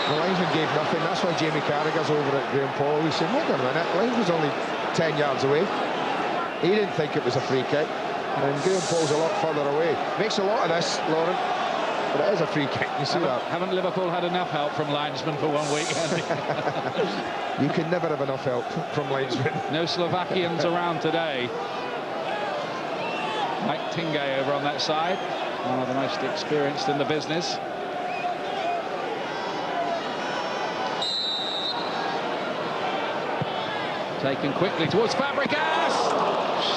C: The linesman gave nothing. That's why Jamie Carragher's over at Graham Paul. He said, hold on a minute, the line was only 10 yards away. He didn't think it was a free kick. And Graham Paul's a lot further away. Makes a lot of this, Lauren. But it is a free kick, you see that.
B: Haven't Liverpool had enough help from linesmen for 1 week?
C: You can never have enough help from linesmen.
B: No Slovakians around today. Mike Tingay over on that side, one of the most experienced in the business. Taken quickly towards Fàbregas!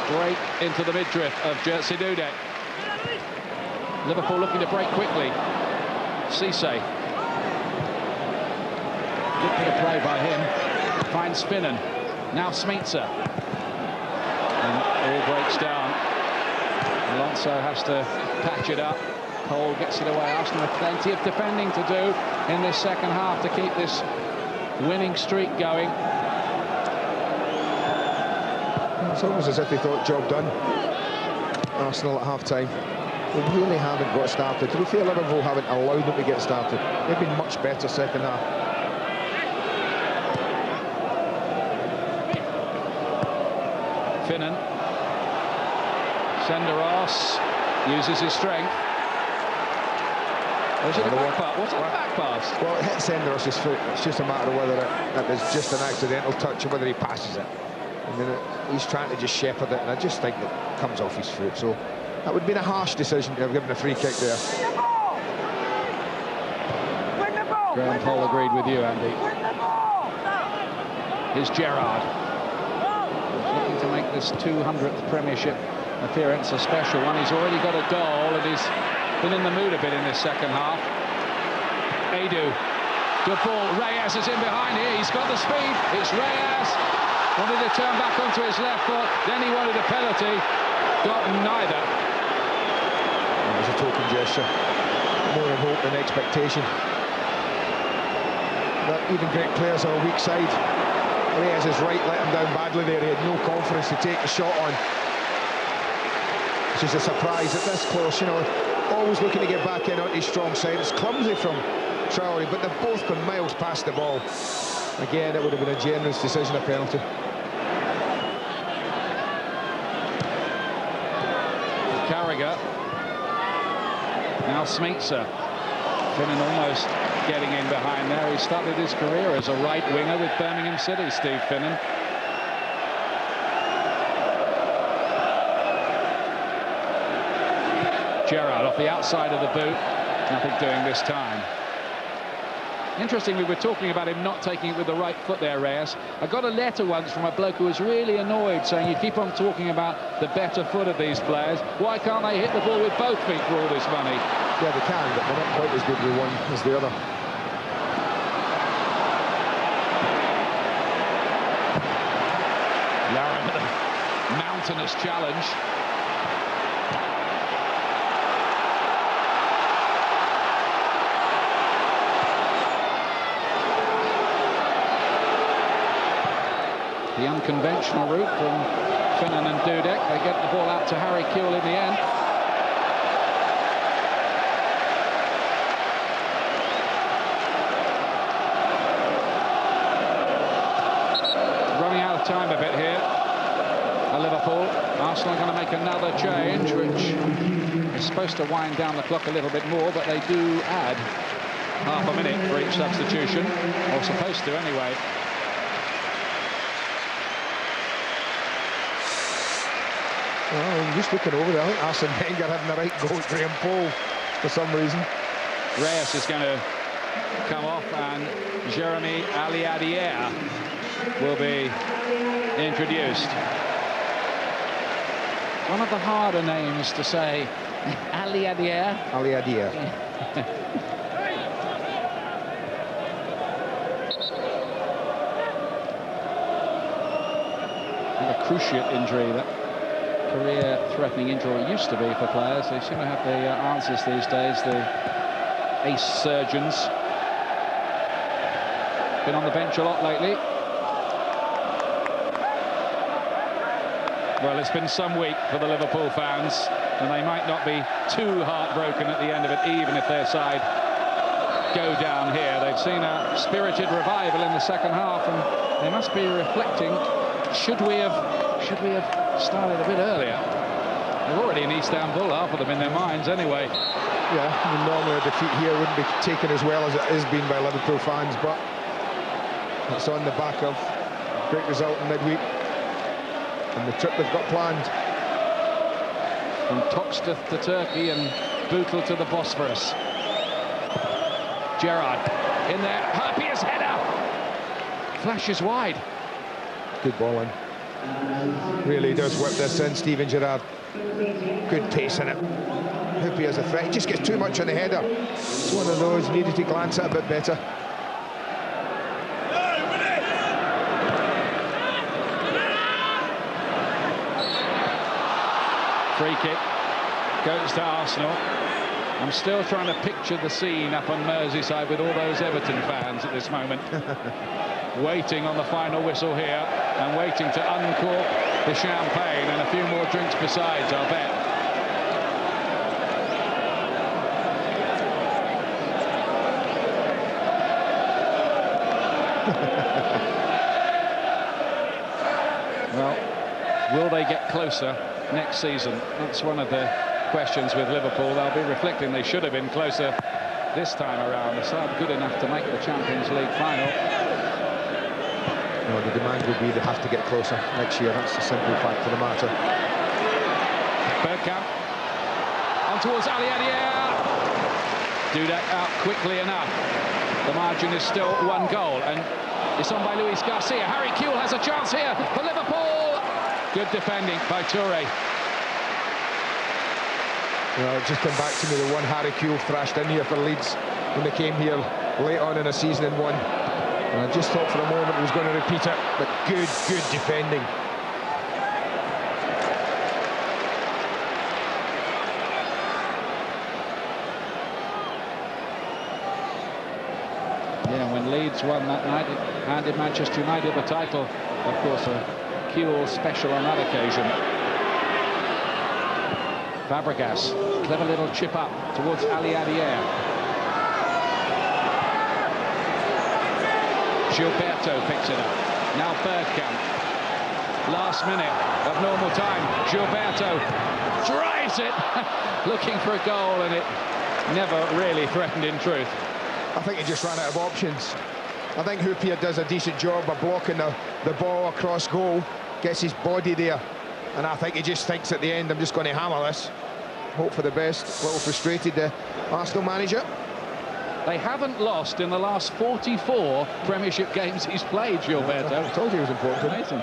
B: Straight into the midriff of Jerzy Dudek. Liverpool looking to break quickly. Cisse. Good bit of play by him. Finds Finan. Now Smica. And all breaks down. Alonso has to patch it up. Cole gets it away. Arsenal have plenty of defending to do in this second half to keep this winning streak going.
C: It's almost as if they thought job done. Arsenal at half-time. They really haven't got started. To be fair, Liverpool haven't allowed them to get started. They've been much better second half.
B: Finan. Senderos uses his strength. Or is it a back pass? What's a back pass?
C: Well, it hit Senderos's foot. It's just a matter of whether it is just an accidental touch or whether he passes it. And then he's trying to just shepherd it, and I just think it comes off his foot. So that would have been a harsh decision to have given a free kick there.
B: Graham Paul agreed with you, Andy. Here's Gerrard. to make this 200th Premiership appearance a special one. He's already got a goal and he's been in the mood a bit in this second half. Edu, good ball. Reyes is in behind here. He's got the speed. It's Reyes. Wanted to turn back onto his left foot. Then he wanted a penalty. Got neither.
C: It was a token gesture. More in hope than expectation. But even great players are a weak side. Reyes is right, let him down badly there. He had no confidence to take the shot on. It's just a surprise at this close, you know. Always looking to get back in on his strong side. It's clumsy from Traore, but they've both been miles past the ball. Again, it would have been a generous decision, a penalty.
B: Carragher. Now Smeetser. Finnan almost getting in behind there. He started his career as a right winger with Birmingham City, Steve Finnan. Gerrard off the outside of the boot. Nothing doing this time. Interesting, we were talking about him not taking it with the right foot there, Reyes. I got a letter once from a bloke who was really annoyed, saying you keep on talking about the better foot of these players. Why can't they hit the ball with both feet for all this money?
C: Yeah, they can, but they're not quite as good with one as the other.
B: Lara with a mountainous challenge. The unconventional route from Finnan and Dudek. They get the ball out to Harry Kewell in the end. Running out of time a bit here at Liverpool. Arsenal are going to make another change, which is supposed to wind down the clock a little bit more, but they do add half a minute for each substitution, or supposed to anyway.
C: Oh, I'm just looking over there. I think Arsene Wenger having the right goal at Graham Poll for some reason.
B: Reyes is going to come off and Jeremy Aliadier will be introduced. One of the harder names to say. Aliadier.
C: Aliadier.
B: A cruciate injury, that career-threatening injury used to be for players. They seem to have the answers these days, the ace surgeons. Been on the bench a lot lately. Well, it's been some week for the Liverpool fans, and they might not be too heartbroken at the end of it, even if their side go down here. They've seen a spirited revival in the second half, and they must be reflecting, should we have started a bit earlier? They're already in Istanbul, half of them in their minds anyway.
C: Yeah, I mean, normally a defeat here wouldn't be taken as well as it is being by Liverpool fans, but it's on the back of a great result in midweek and the trip they've got planned.
B: From Toxteth to Turkey and Bootle to the Bosphorus. Gerrard in there, Harpier's header! Flashes wide.
C: Good ball in. Really does whip this in, Steven Gerrard. Good pace in it. Hoopy as a threat. He just gets too much on the header. It's one of those, needed to glance at a bit better.
B: Free kick goes to Arsenal. I'm still trying to picture the scene up on Merseyside with all those Everton fans at this moment. Waiting on the final whistle here and waiting to uncork the champagne and a few more drinks besides, I'll bet. Well, will they get closer next season? That's one of the questions with Liverpool. They'll be reflecting they should have been closer this time around. The side good enough to make the Champions League final.
C: No, the demand will be they have to get closer next year. That's the simple fact of the matter.
B: Bergkamp on towards Aliadier. Dudek out quickly enough. The margin is still 1 goal, and it's on by Luis Garcia. Harry Kewell has a chance here for Liverpool. Good defending by Toure.
C: Well, it just came back to me, the one Harry Kewell thrashed in here for Leeds when they came here late on in the season and won. And I just thought for a moment he was going to repeat it, but good defending.
B: Yeah, when Leeds won that night, it handed Manchester United the title. Of course, a Kewell special on that occasion. Fàbregas, clever little chip up towards Ali Adier. Gilberto picks it up. Now Bergkamp. Last minute of normal time. Gilberto drives it, looking for a goal, and it never really threatened in truth.
C: I think he just ran out of options. I think Hoopier does a decent job of blocking the ball across goal, gets his body there, and I think he just thinks at the end, I'm just going to hammer this. Hope for the best. A little frustrated, the Arsenal manager.
B: They haven't lost in the last 44 Premiership games he's played, Gilberto.
C: I told you he was important.
B: Amazing.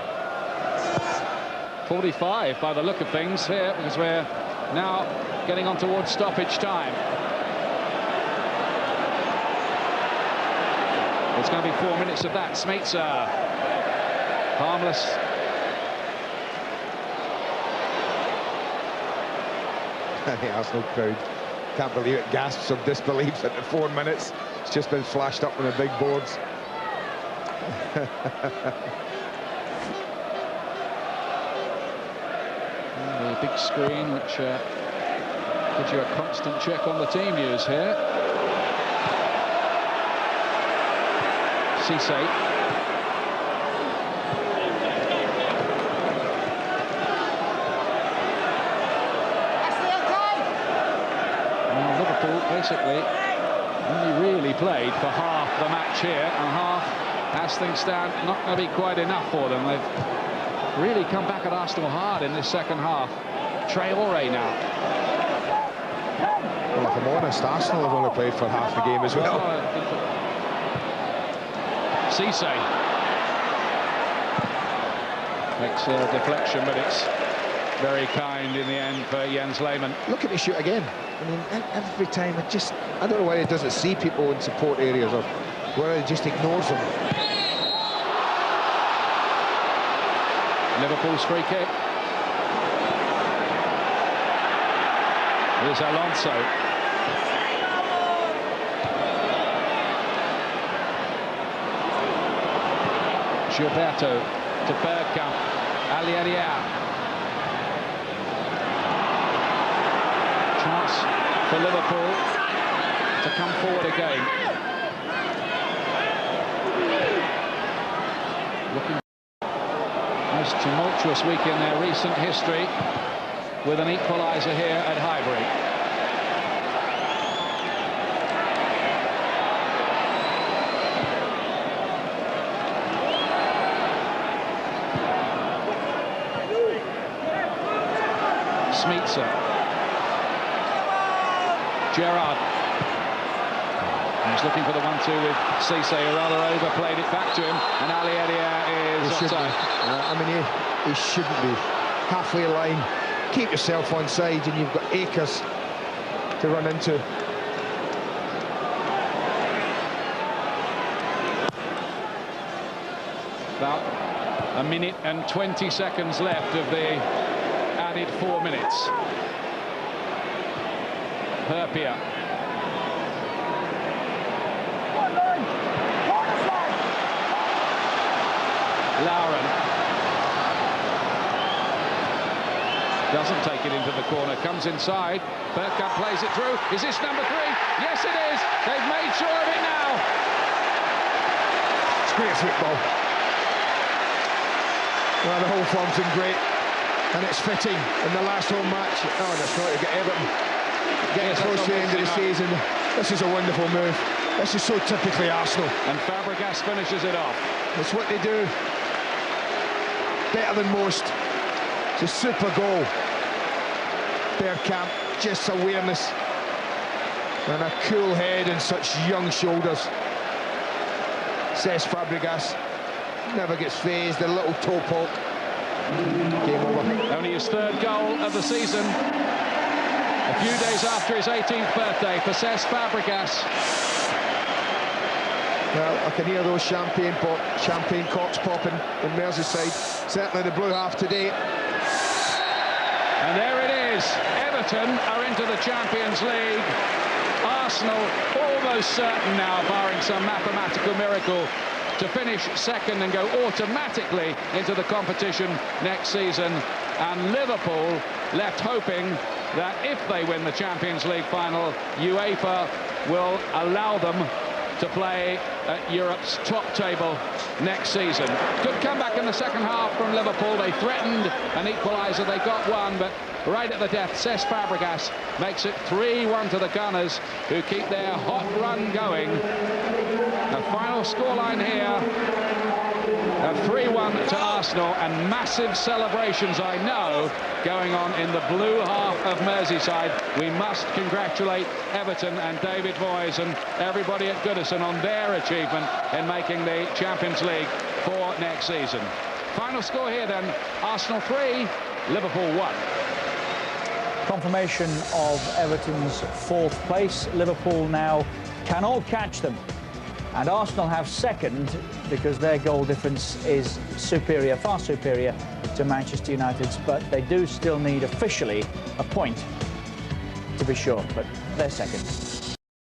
B: 45 by the look of things here, because we're now getting on towards stoppage time. It's going to be 4 minutes of that. Smeetser, harmless.
C: The Arsenal crowd can't believe it, gasps of disbelief at the 4 minutes. It's just been flashed up on the big boards.
B: The big screen, which gives you a constant check on the team news here. Cesc. Liverpool basically only really played for half the match here, and half, as things stand, not going to be quite enough for them. They've really come back at Arsenal hard in this second half. Traore now.
C: Well, if I'm honest, Arsenal have only played for half the game as well.
B: Cesc makes a deflection, but it's very kind in the end for Jens Lehmann.
C: Look at me shoot again. I mean, every time I don't know why he doesn't see people in support areas, or whether he just ignores them.
B: Liverpool's free kick. Here's Alonso. Gilberto to Bergkamp. Ali Adier. Chance for Liverpool to come forward again. Looking most tumultuous week in their recent history, with an equaliser here at Highbury. Smeetser. Gerrard. He's looking for the 1-2 with Cesc, who rather overplayed it back to him, and Ali Adier is offside.
C: I mean, he shouldn't be. Halfway line, keep yourself onside, and you've got acres to run into.
B: About a minute and 20 seconds left of the added 4 minutes. Hoopier. Lauren doesn't take it into the corner, comes inside. Bergkamp plays it through. Is this number 3? Yes, it is. They've made sure of it now.
C: It's great football. Well, the whole form's been great, and it's fitting in the last home match. Oh, that's right, you get Everton getting close to the end of the season. This is a wonderful move. This is so typically Arsenal.
B: And Fàbregas finishes it off.
C: It's what they do. Better than most. It's a super goal. Bergkamp, just awareness. And a cool head and such young shoulders. Cesc Fàbregas never gets phased. A little toe poke. Game over.
B: Only his 3rd goal of the season. A few days after his 18th birthday for Cesc Fàbregas.
C: Well, I can hear those champagne corks popping in Merseyside. Certainly the blue half today.
B: And there it is. Everton are into the Champions League. Arsenal almost certain now, barring some mathematical miracle, to finish 2nd and go automatically into the competition next season. And Liverpool left hoping that if they win the Champions League final, UEFA will allow them to play at Europe's top table next season. Good comeback in the 2nd half from Liverpool. They threatened an equaliser, they got one, but right at the death, Cesc Fàbregas makes it 3-1 to the Gunners, who keep their hot run going. The final scoreline here, 3-1 to Arsenal, and massive celebrations, I know, going on in the blue half of Merseyside. We must congratulate Everton and David Moyes and everybody at Goodison on their achievement in making the Champions League for next season. Final score here then, Arsenal 3, Liverpool 1.
A: Confirmation of Everton's 4th place. Liverpool now can all catch them. And Arsenal have 2nd because their goal difference is superior, far superior to Manchester United's, but they do still need officially a point to be sure, but they're 2nd.